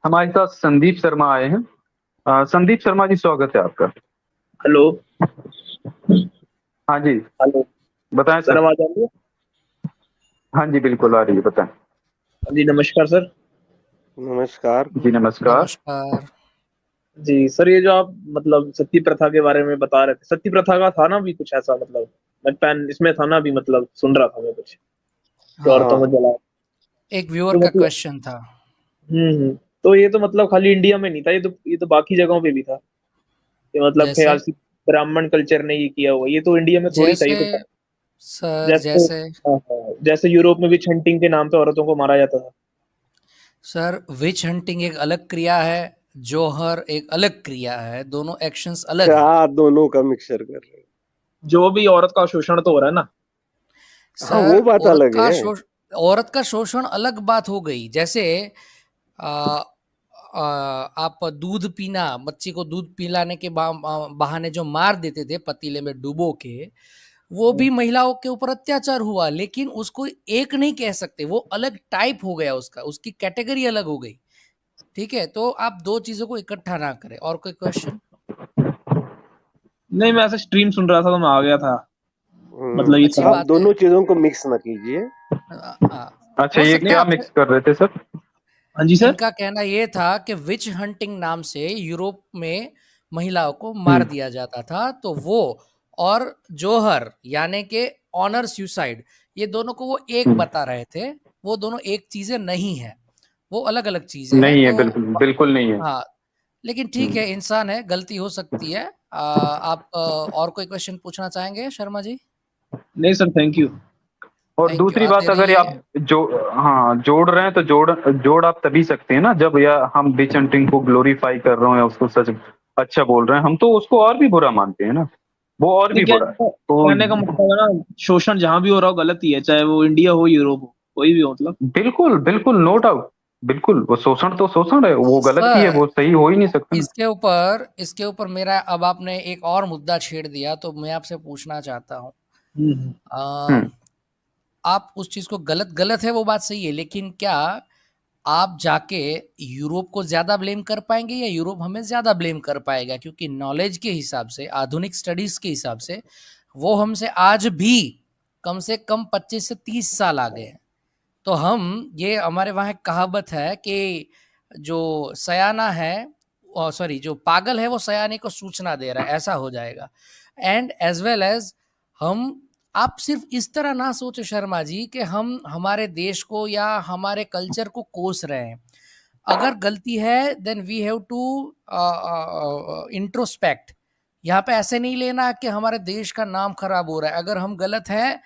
हमारे साथ संदीप शर्मा आए हैं। संदीप शर्मा जी, स्वागत है आपका। हेलो। हाँ जी। हेलो। बताएं सर, सर। आवाज आ रही है? हाँ जी, बिल्कुल आ रही है, बताएं। हाँ जी, नमस्कार सर। नमस्कार। जी नमस्कार। नमस्कार। जी सर, ये जो आप मतलब सती प्रथा के बारे में बता रहे थे, सती प्रथा का था ना भी कुछ ऐसा, मतलब मैं पैन इसमें था ना भी, मतलब सुन रहा था मैं कुछ कि हाँ, औरतों को हाँ, जला। एक व्यूअर तो का मतलब क्वेश्चन था। तो ये तो मतलब खाली इंडिया में नहीं था, ये तो बाकी जगहों पे भी था। ये मतलब जैसे ख्याल से ब्राह्मण कल्चर ने ये किया हुआ, ये तो इंडिया में थोड़ी था, ये जैसे तो सर जैसे जैसे हाँ, हाँ, जैसे यूरोप में भी हंटिंग के नाम पे औरतों को मारा जाता था। सर विच हंटिंग एक अलग क्रिया है, जौहर एक अलग क्रिया है, दोनों एक्शंस अलग क्या हैं। आप दोनों का मिक्सचर कर रहे हो? जो भी औरत का शोषण तो हो रहा है ना। हाँ, वो सर बात अलग है। औरत का शोषण अलग बात हो गई। जैसे आ, आप दूध पीना, बच्ची को दूध पिलाने के बहाने जो मार देते थे पतीले में डुबो के, वो भी महिलाओं के ऊपर अत्याचार हुआ, लेकिन उसको एक नहीं कह सकते, वो अलग टाइप हो गया, उसका उसकी कैटेगरी अलग हो गई। ठीक है, तो आप दो चीजों को इकट्ठा ना करें। और कोई क्वेश्चन? नहीं, मैं ऐसे स्ट्रीम सुन रहा था तो मैं आ गया था। मतलब ये अच्छी आप सवाल। बात है। दोनों चीजों को मिक्स ना कीजिए। अच्छा, हो ये सकता नहीं, है क्या आप मिक्स कर रहे थे सर? हाँ जी सर। इनका कहना यह था कि विच हंटिंग नाम से यूरोप में महिलाओं को मार हम्म। दिया जाता था, तो वो और जोहर यानी कि ऑनर सुसाइड, ये दोनों को वो एक हम्म। बता रहे थे। वो दोनों एक चीजें नहीं है, वो अलग अलग चीजें हैं। नहीं है, तो बिल्कुल बिल्कुल नहीं है। हाँ, लेकिन ठीक है, हम्म। इंसान है, गलती हो सकती है। आप और कोई क्वेश्चन पूछना चाहेंगे शर्मा जी? नहीं सर, थैंक यू। और थैंक यू, दूसरी आते बात, अगर ये रहिए। आप जो हाँ जोड़ रहे हैं, तो जोड़ आप तभी सकते हैं ना, जब या हम बिच हंटिंग को ग्लोरीफाई कर रहे हो या उसको सच अच्छा बोल रहे हैं। हम तो उसको और भी बुरा मानते हैं ना, वो और नहीं, भी बुरा है तो। कहने का मतलब है ना, शोषण जहां भी हो रहा हो गलत ही है, चाहे वो इंडिया हो, यूरोप हो, कोई भी हो मतलब। बिल्कुल बिल्कुल, नो डाउट। बिल्कुल, वो शोषण तो शोषण है, वो गलत ही है, सर, वो सही हो ही नहीं सकता ना। इसके ऊपर मेरा, अब आपने एक और मुद्दा छेड़ दिया, तो मैं आपसे पूछना चाहता हूँ। हम्म। अ, हम्म। आप उस चीज को गलत गलत है, वो बात सही है, लेकिन क्या आप जाके यूरोप को ज्यादा ब्लेम कर पाएंगे या यूरोप हमें ज्यादा ब्लेम कर पाएगा? क्योंकि नॉलेज के हिसाब से, आधुनिक स्टडीज के हिसाब से, वो हमसे आज भी कम से कम 25 से 30 साल आगे हैं। तो हम, ये हमारे वहाँ एक कहावत है कि जो सयाना है, सॉरी, जो पागल है वो सयाने को सूचना दे रहा है, ऐसा हो जाएगा। एंड एज वेल एज हम, आप सिर्फ इस तरह ना सोचे शर्मा जी कि हम हमारे देश को या हमारे कल्चर को कोस रहे हैं। अगर गलती है then we have to introspect. यहाँ पे ऐसे नहीं लेना कि हमारे देश का नाम खराब हो रहा है। अगर हम गलत हैं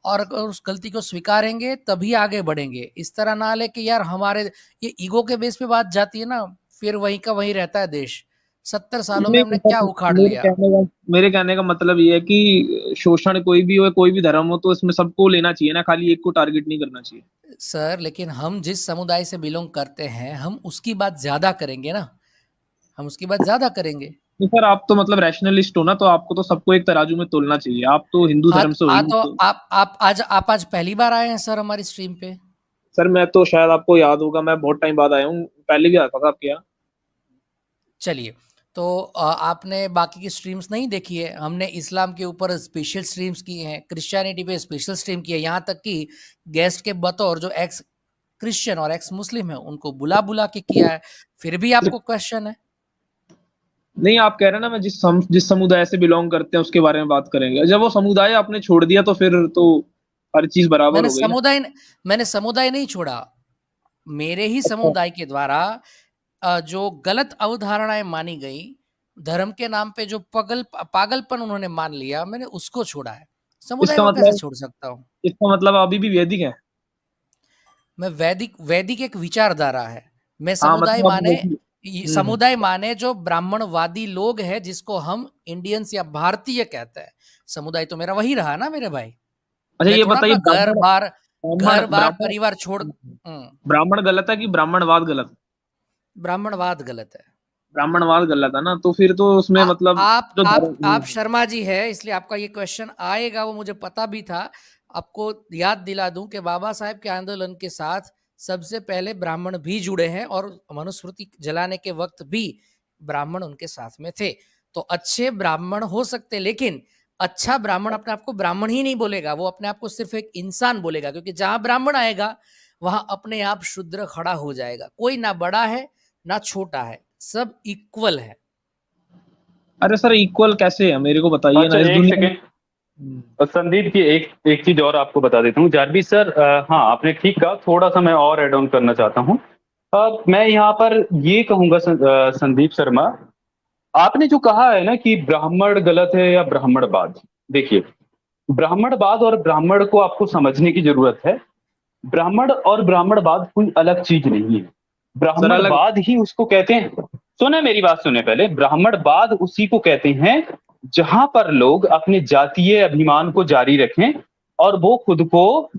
और अगर उस गलती को स्वीकारेंगे तभी आगे बढ़ेंगे। इस तरह ना ले कि यार हमारे, ये ईगो के बेस पे बात जाती है ना, फिर वहीं का वहीं रहता है देश। 70 सालों में नहीं हमने क्या मतलब, उखाड़ लिया? मेरे कहने का मतलब ये है कि शोषण कोई भी हो, कोई भी धर्म हो, तो इसमें सबको लेना चाहिए ना, खाली एक को टारगेट नहीं करना चाहिए। सर, लेकिन हम जिस समुदाय से बिलोंग करते हैं, हम उसकी बात ज्यादा करेंगे ना, हम उसकी बात ज्यादा करेंगे। तो सर, आप तो मतलब रैशनलिस्ट हो ना, तो आपको तो सबको एक तराजू में तोलना चाहिए। आप तो हिंदू हाँ धर्म से हो ही तो नहीं। आप आज पहली बार आए हैं सर हमारी स्ट्रीम पे? सर, मैं तो शायद आपको याद होगा, मैं बहुत टाइम बाद आया हूँ, पहले भी आता था आपके यहाँ। चलिए, तो आपने बाकी की स्ट्रीम्स नहीं देखी है? हमने इस्लाम के ऊपर स्पेशल स्ट्रीम्स की हैं, क्रिश्चियनिटी पे स्पेशल स्ट्रीम की है, यहाँ तक कि गेस्ट के बतौर जो एक्स क्रिश्चियन और एक्स मुस्लिम है उनको बुला बुला के किया है। फिर भी आपको क्वेश्चन है? नहीं, आप कह रहे हैं ना, मैं जिस समुदाय से बिलोंग करते हैं उसके बारे में बात करेंगे। जब वो समुदाय आपने छोड़ दिया तो फिर तो हर चीज बराबर मैंने हो गई ना। समुदाय मैंने समुदाय नहीं छोड़ा। मेरे ही अच्छा। समुदाय के द्वारा जो गलत अवधारणाएं मानी गई, धर्म के नाम पे जो पागलपन उन्होंने मान लिया, मैंने उसको छोड़ा है। समुदाय इसका को कैसे मतलब छोड़ सकता हूँ? इसका मतलब अभी भी वैदिक है। मैं वैदिक वैदिक एक विचारधारा है। मैं हाँ समुदाय मतलब माने, हम्म। समुदाय माने जो ब्राह्मणवादी लोग हैं, जिसको हम इंडियंस या भारतीय कहते हैं। समुदाय तो मेरा वही रहा ना मेरे भाई। अच्छा, मैं ये थोड़ा बताइए, का घर ब्राह्मण बार, ब्राह्मण घर बार ब्राह्मण परिवार छोड़। ब्राह्मण गलत है कि ब्राह्मणवाद गलत है? ब्राह्मणवाद गलत है। ब्राह्मणवाद गलत है ना, तो फिर तो उसमें मतलब जो धर्म आप शर्मा जी है, इसलिए आपका ये क्वेश्चन आएगा, वो मुझे पता भी था। आपको याद दिला दूं कि बाबा साहेब के आंदोलन के साथ सबसे पहले ब्राह्मण भी जुड़े हैं और मनुस्मृति जलाने के वक्त भी ब्राह्मण उनके साथ में थे। तो अच्छे ब्राह्मण हो सकते, लेकिन अच्छा ब्राह्मण अपने आप को ब्राह्मण ही नहीं बोलेगा, वो अपने आप को सिर्फ एक इंसान बोलेगा, क्योंकि जहां ब्राह्मण आएगा वहां अपने आप शूद्र खड़ा हो जाएगा। कोई ना बड़ा है ना छोटा है, सब इक्वल है। अरे सर इक्वल कैसे है, मेरे को बताइए अच्छा ना। इस एक दुनिया सेकेंड संदीप की एक चीज और आपको बता देता हूँ। जारवी सर, हाँ आपने ठीक कहा, थोड़ा सा मैं और ऐड ऑन करना चाहता हूँ। मैं यहाँ पर ये कहूंगा संदीप शर्मा, आपने जो कहा है ना कि ब्राह्मण गलत है या ब्राह्मणवाद, देखिए ब्राह्मणवाद और ब्राह्मण को आपको समझने की जरूरत है। ब्राह्मण और ब्राह्मणवाद कोई अलग चीज नहीं है। ब्राह्मणवाद ही उसको कहते हैं, सुने मेरी बात सुने पहले, ब्राह्मणवाद उसी को कहते हैं जहां पर लोग अपने जातीय अभिमान को जारी रखें और वो खुद को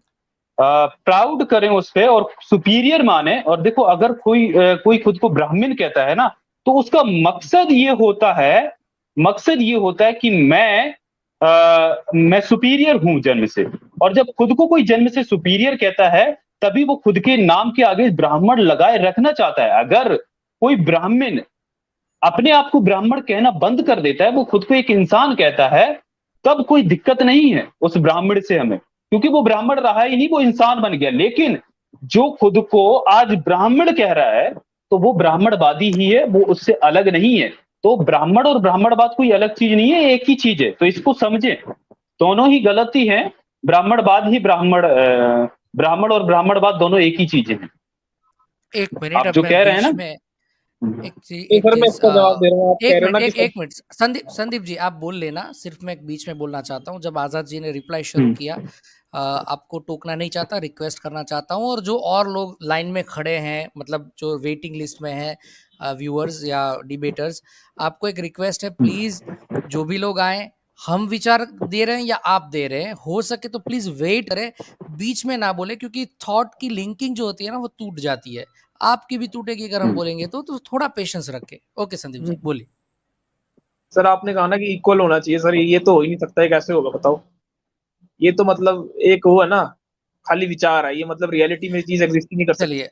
प्राउड करें उस पे और सुपीरियर माने। और देखो अगर कोई खुद को ब्राह्मण कहता है ना, तो उसका मकसद ये होता है कि मैं सुपीरियर हूं जन्म से। और जब खुद को कोई जन्म से सुपीरियर कहता है, तभी वो खुद के नाम के आगे ब्राह्मण लगाए रखना चाहता है। अगर कोई ब्राह्मण अपने आप को ब्राह्मण कहना बंद कर देता है, वो खुद को एक इंसान कहता है, तब कोई दिक्कत नहीं है उस ब्राह्मण से हमें, क्योंकि वो ब्राह्मण रहा ही नहीं, वो इंसान बन गया। लेकिन जो खुद को आज ब्राह्मण कह रहा है, तो वो ब्राह्मणवादी ही है, वो उससे अलग नहीं है। तो ब्राह्मण और ब्राह्मणवाद कोई अलग चीज नहीं है, एक ही चीज है। तो इसको समझें, दोनों ही गलती है। ब्राह्मणवाद ही ब्राह्मण और ब्राह्मणवाद दोनों एक ही चीजें हैं। एक मिनट, आप अब जो मैं कह रहे हैं बीच ना, में एक सर मैं इसका जवाब दे रहा हूँ। आप कह रहे हो ना कि एक मिनट संदीप जी आप बोल लेना, सिर्फ मैं बीच में बोलना चाहता हूँ। जब आजाद जी ने रिप्लाई शुरू किया, आपको टोकना नहीं चाहता, रिक्वेस्ट करना चाहता हूँ। और जो और लोग लाइन में खड़े हैं, मतलब जो वेटिंग लिस्ट में है, व्यूअर्स या डिबेटर्स, आपको एक रिक्वेस्ट है, प्लीज जो भी लोग आए, हम विचार दे रहे हैं या आप दे रहे हैं, हो सके तो प्लीज वेट करें, बीच में ना बोले, क्योंकि थॉट की लिंकिंग जो होती है ना वो टूट जाती है। आपकी भी टूटेगी अगर हम बोलेंगे तो थोड़ा पेशेंस रखें। ओके संदीप जी बोलिए। सर आपने कहा ना कि इक्वल होना चाहिए। सर ये तो हो ही नहीं सकता है, कैसे होगा बताओ। ये तो मतलब एक वो है ना, खाली विचार है ये, मतलब रियलिटी में चीज एग्जिस्ट ही नहीं कर सकती।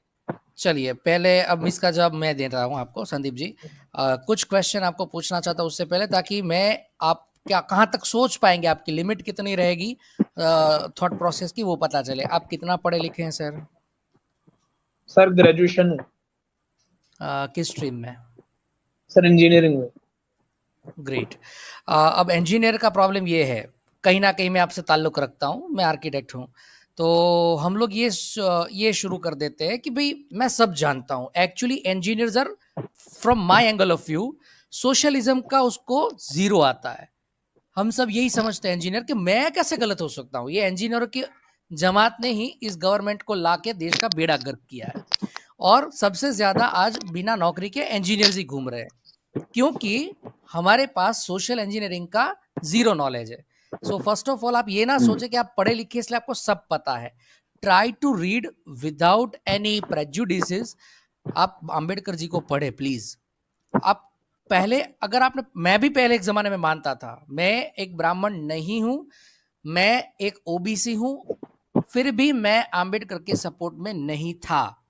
चलिए पहले अब इसका जवाब मैं दे रहा हूँ आपको संदीप जी। कुछ क्वेश्चन आपको पूछना चाहता हूँ उससे पहले, ताकि मैं आप क्या कहाँ तक सोच पाएंगे, आपकी लिमिट कितनी रहेगी थॉट प्रोसेस की, वो पता चले। आप कितना पढ़े लिखे हैं सर? सर ग्रेजुएशन हूँ। किस स्ट्रीम में? सर इंजीनियरिंग में। ग्रेट। अब इंजीनियर का प्रॉब्लम ये है, कहीं ना कहीं मैं आपसे ताल्लुक रखता हूँ, मैं आर्किटेक्ट हूँ, तो हम लोग ये शुरू कर देते हैं कि भाई मैं सब जानता हूँ। Actually engineers are, from my angle of view, socialism का उसको जीरो आता है। हम सब यही समझते हैं इंजीनियर कि मैं कैसे गलत हो सकता हूँ। ये इंजीनियरों की जमात ने ही इस गवर्नमेंट को लाके देश का बेड़ा गर्क किया है, और सबसे ज्यादा आज बिना नौकरी के इंजीनियर्स ही घूम रहे हैं, क्योंकि हमारे पास सोशल इंजीनियरिंग का जीरो नॉलेज है। सो फर्स्ट ऑफ ऑल आप ये ना सोचे कि आप पढ़े लिखे इसलिए आपको सब पता है। Try to read without any prejudices. आप अंबेडकर जी को पढ़े प्लीज। आप पहले, अगर आपने, मैं भी पहले एक जमाने में मानता था मैं एक ब्राह्मण नहीं हूं, मैं एक ओबीसी हूं, फिर भी मैं अंबेडकर के सपोर्ट में नहीं था।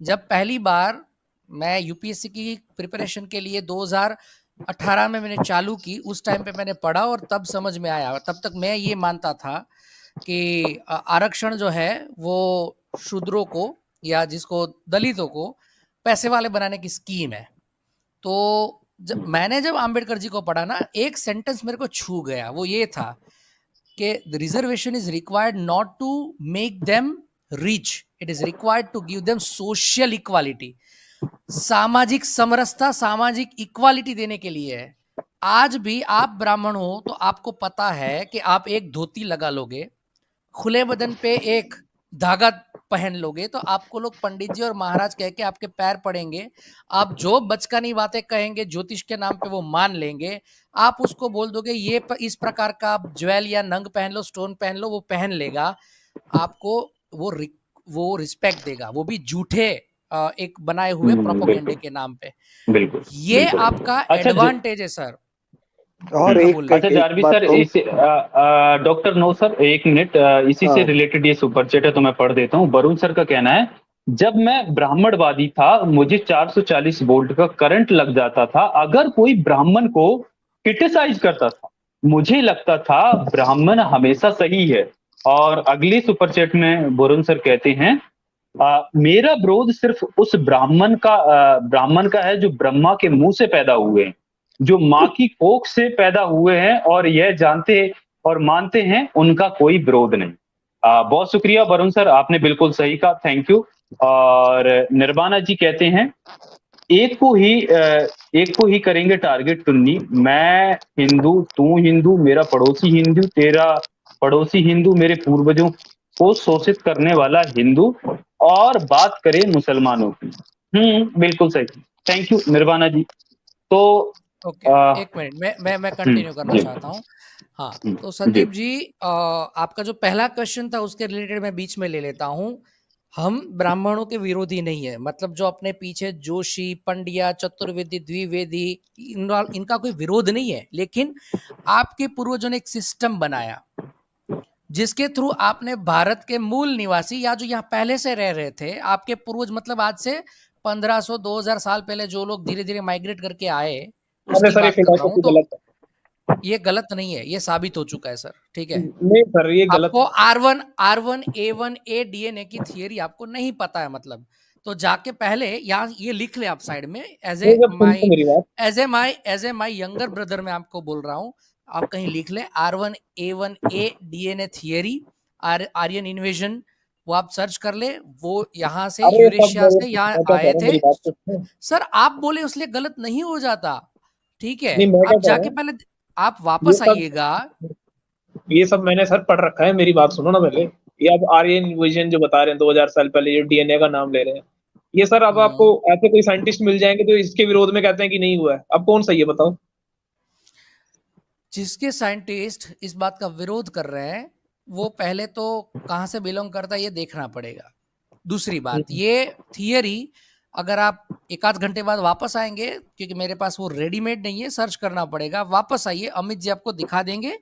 जब पहली बार मैं यूपीएससी की प्रिपरेशन के लिए 2018 में मैंने चालू की, उस टाइम पे मैंने पढ़ा और तब समझ में आया। तब तक मैं ये मानता था कि आरक्षण जो है वो शूद्रों को या जिसको दलितों को पैसे वाले बनाने की स्कीम है। तो जब अंबेडकर जी को पढ़ा ना, एक सेंटेंस मेरे को छू गया, वो ये था कि the reservation is required not to make them rich, it is required to give them social equality. सामाजिक समरसता, सामाजिक इक्वालिटी देने के लिए है। आज भी आप ब्राह्मण हो तो आपको पता है कि आप एक धोती लगा लोगे, खुले बदन पे एक धागा पहन लोगे, तो आपको लोग पंडित जी और महाराज कह के आपके पैर पड़ेंगे। आप जो बचकानी बातें कहेंगे ज्योतिष के नाम पे वो मान लेंगे। आप उसको बोल दोगे ये इस प्रकार का आप ज्वेल या नंग पहन लो, स्टोन पहन लो, वो पहन लेगा। आपको वो रिस्पेक्ट देगा, वो भी झूठे एक बनाए हुए प्रोपेगेंडे के नाम पे। बिल्कुल ये आपका एडवांटेज है सर। और एक अच्छा जारवी सर, इसे डॉक्टर नो सर, एक मिनट, इसी से रिलेटेड ये सुपर चैट है तो मैं पढ़ देता हूँ। वरुण सर का कहना है, जब मैं ब्राह्मणवादी था, मुझे 440 वोल्ट का करंट लग जाता था। अगर कोई ब्राह्मण को क्रिटिसाइज़ करता था, मुझे लगता था ब्राह्मण हमेशा सही है। और अगली सुपर चैट में वरुण सर कहते हैं, मेरा विरोध सिर्फ उस ब्राह्मण का है जो ब्रह्मा के मुँह से पैदा हुए हैं, जो माँ की कोख से पैदा हुए हैं और यह जानते और मानते हैं, उनका कोई विरोध नहीं। बहुत शुक्रिया वरुण सर, आपने बिल्कुल सही कहा, थैंक यू। और निर्वाणा जी कहते हैं, एक को ही करेंगे टारगेट टुन्नी, मैं हिंदू, तू हिंदू, मेरा पड़ोसी हिंदू, तेरा पड़ोसी हिंदू, मेरे पूर्वजों को शोषित करने वाला हिंदू, और बात करें मुसलमानों की। बिल्कुल सही। थैंक यू निर्वाणा जी। तो ओके, एक मिनट, मैं कंटिन्यू करना जी, चाहता हूँ। हाँ, तो जी, संदीप जी, आपका जो पहला क्वेश्चन था उसके रिलेटेड मैं बीच में ले लेता हूँ। हम ब्राह्मणों के विरोधी नहीं है, मतलब जो अपने पीछे जोशी, पंड्या, चतुर्वेदी, द्विवेदी, इनका कोई विरोध नहीं है, लेकिन आपके पूर्वजों ने एक सिस्टम बनाया जिसके थ्रू आपने भारत के मूल निवासी या जो यहाँ पहले से रह रहे थे, आपके पूर्वज, मतलब आज से 1500-2000 साल पहले जो लोग धीरे धीरे माइग्रेट करके आए, अरे उसकी सर ये बात कर रहा हूँ। फिलोसफी तो गलत है। ये गलत नहीं है, ये साबित हो चुका है सर, ठीक है। नहीं सर ये गलत आपको है। R1A1A डीएनए की थियरी आपको नहीं पता है, मतलब तो जाके पहले यहाँ ये लिख ले आप साइड में, एज नहीं ए सर सुन तो माई मेरी बात। As a my younger brother मैं आपको बोल रहा हूँ, आप कहीं लिख ले R1A1A DNA theory, Aryan invasion, वो आप सर्च कर ले। वो यहाँ से अरे सब यूरेशिया से यहाँ मैं क्या कह आए रहा हूँ थे। मेरी बात तो सुनो। सर आप बोले उसलिए गलत नहीं हो जाता, ठीक है। नहीं मैं क्या आप कह रहा जाके हूँ, पहले आप ये वापस सब आइएगा। ये सब मैंने सर पढ़ रखा है, मेरी बात सुनो ना पहले। ये आप आर्यन विजन जो बता रहे हैं 2000 साल पहले जो डीएनए का नाम ले रहे हैं, ये सर अब आपको ऐसे कोई साइंटिस्ट मिल जाएंगे तो इसके विरोध में कहते हैं कि नहीं हुआ है। अब कौन सही है बताओ? जिसके साइंटिस्ट इस बात का विरोध कर रहे हैं वो पहले तो कहाँ से बिलोंग करता है ये देखना पड़ेगा। दूसरी बात, ये थियरी अगर आप एक आध घंटे बाद वापस आएंगे, क्योंकि मेरे पास वो रेडीमेड नहीं है, सर्च करना पड़ेगा, वापस आइए, अमित जी आपको दिखा देंगे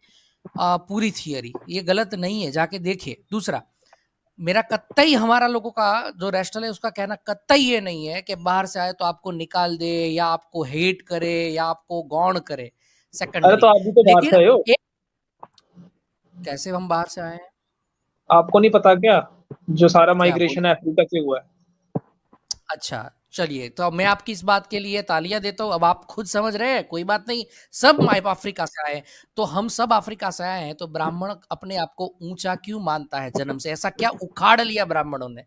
पूरी थियरी, ये गलत नहीं है, जाके देखिए। दूसरा, मेरा कतई हमारा लोगों का जो रैशनल है उसका कहना कतई ये नहीं है कि बाहर से आए तो आपको निकाल दे या आपको हेट करे या आपको गौण करे, अरे सेकेंडरी। तो आप भी तो बाहर लेकिन से आए हो। कैसे हम बाहर से आए हैं? आपको नहीं पता क्या, जो सारा क्या बोल? माइग्रेशन है अफ्रीका से हुआ है। अच्छा, चलिए, तो अब मैं आपकी इस बात के लिए तालियां देता हूँ। अब आप खुद समझ रहे हैं, कोई बात नहीं, सब अफ्रीका से आए हैं। तो हम सब अफ्रीका से आए हैं, तो ब्राह्मण अपने आप को ऊंचा क्यों मानता है जन्म से? ऐसा क्या उखाड़ लिया ब्राह्मणों ने?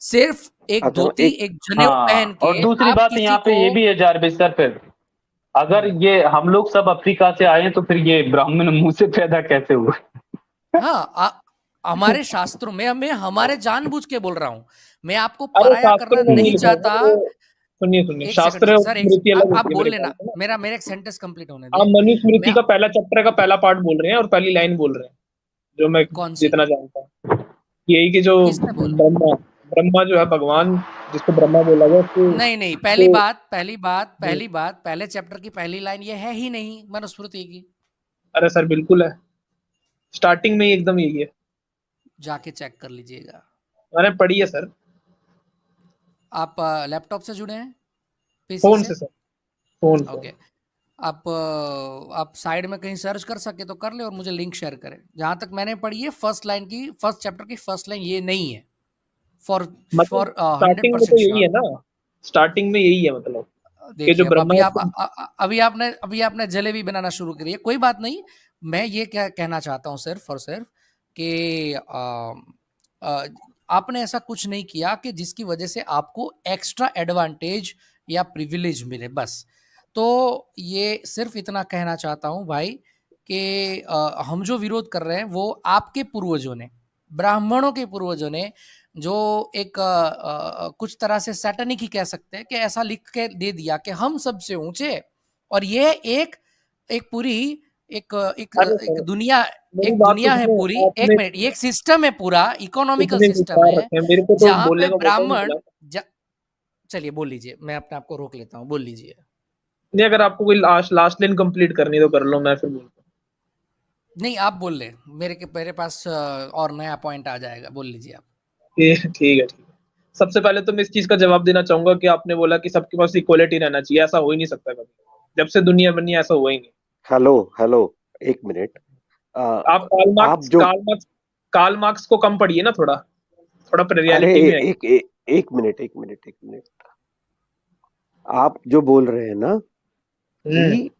सिर्फ एक अच्छा तो धोती, एक एक जनेऊ पहन और के दूसरी आप बात किसी यहाँ पे को। ये भी है जारविस सर, फिर अगर ये हम लोग सब अफ्रीका से आए हैं तो फिर ये ब्राह्मण मुंह से पैदा कैसे हुए? हाँ, हमारे शास्त्रों में, मैं हमारे जानबूझ के बोल रहा हूं, मैं आपको अरे पराया करना शास्त्रों में नहीं नहीं लिखा चाहता। है वो। सुनिए सुनिए, एक सेकंड शास्त्र सर, एक स्मृति अलग आप होती है बोल मेरे लेना, ख्याल से ना। मेरा एक सेंटेंस कंप्लीट होने आप दे। मनुस्मृति मैं का पहला चैप्टर का पहला पार्ट बोल रहे हैं और पहली लाइन बोल रहे हैं, जो मैं कौन सी? जितना जानता हूँ यही कि जो किसने बोला? ब्रह्मा ब्रह्मा जो है भगवान, जिसको ब्रह्मा बोला गया उसको नहीं नहीं, उसको पहली बात, पहले चैप्टर की पहली लाइन ये है ही नहीं मनुस्मृति की। अरे सर बिल्कुल है, स्टार्टिंग में ही एकदम यही है। जाके चेक कर लीजिएगा। मैंने पढ़ी है सर। आप लैपटॉप से जुड़े हैं, पीसी फोन से? से सर, फोन से। ओके, आप साइड में कहीं सर्च कर सके तो कर ले और मुझे लिंक शेयर करें। जहां तक मैंने पढ़ी है, फर्स्ट चैप्टर की फर्स्ट लाइन ये नहीं है, फॉर मतलब फॉर स्टार्टिंग में 100% तो यही श्योर। है ना, स्टार्टिंग में यही है मतलब कि जो देखिए, अब ब्रह्मा अभी आपने जलेबी बनाना शुरू करी है, कोई बात नहीं। मैं ये क्या कहना चाहता हूँ सिर्फ और सिर्फ कि आपने ऐसा कुछ नहीं किया कि जिसकी वजह से आपको एक्स्ट्रा एडवांटेज या प्रिविलेज मिले, बस। तो ये सिर्फ इतना कहना चाहता हूँ भाई कि हम जो विरोध कर रहे हैं वो आपके पूर्वजों ने, ब्राह्मणों के पूर्वजों ने, जो एक कुछ तरह से सैटनिक ही कह सकते हैं कि ऐसा लिख के दे दिया कि हम सबसे ऊंचे, और ये एक पूरी एक एक अरे एक सर दुनिया मेरी एक बात तो दुनिया है सुनो, पूरी। एक आपने मिनट, ये एक सिस्टम है, पूरा इकोनॉमिकल इतने सिस्टम विचार है रखे हैं, मेरे को तो जहां बोलने पे का मौका नहीं ब्राह्मण मिला। चलिए बोल लीजिए, मैं अपने आप को रोक लेता हूँ, बोल लीजिए। नहीं अगर आपको कोई लास्ट लास्ट लाइन कंप्लीट करनी है तो कर लो, मैं फिर बोलता नहीं, आप बोल ले, मेरे पास और नया पॉइंट आ जाएगा, बोल लीजिए आप। हूँ। ठीक है ठीक है। सबसे पहले तो मैं इस चीज का जवाब देना चाहूंगा कि आपने बोला कि सबके पास इक्वलिटी रहना चाहिए, ऐसा हो ही नहीं सकता कभी। जब से दुनिया बनी है ऐसा हुआ ही नहीं। हेलो हेलो, एक मिनट। आप आप जो कार्ल मार्क्स को कम पढ़िए ना, थोड़ा थोड़ा अरे रियलिटी में आइए। एक मिनट, एक मिनट, एक मिनट। आप जो बोल रहे हैं ना कि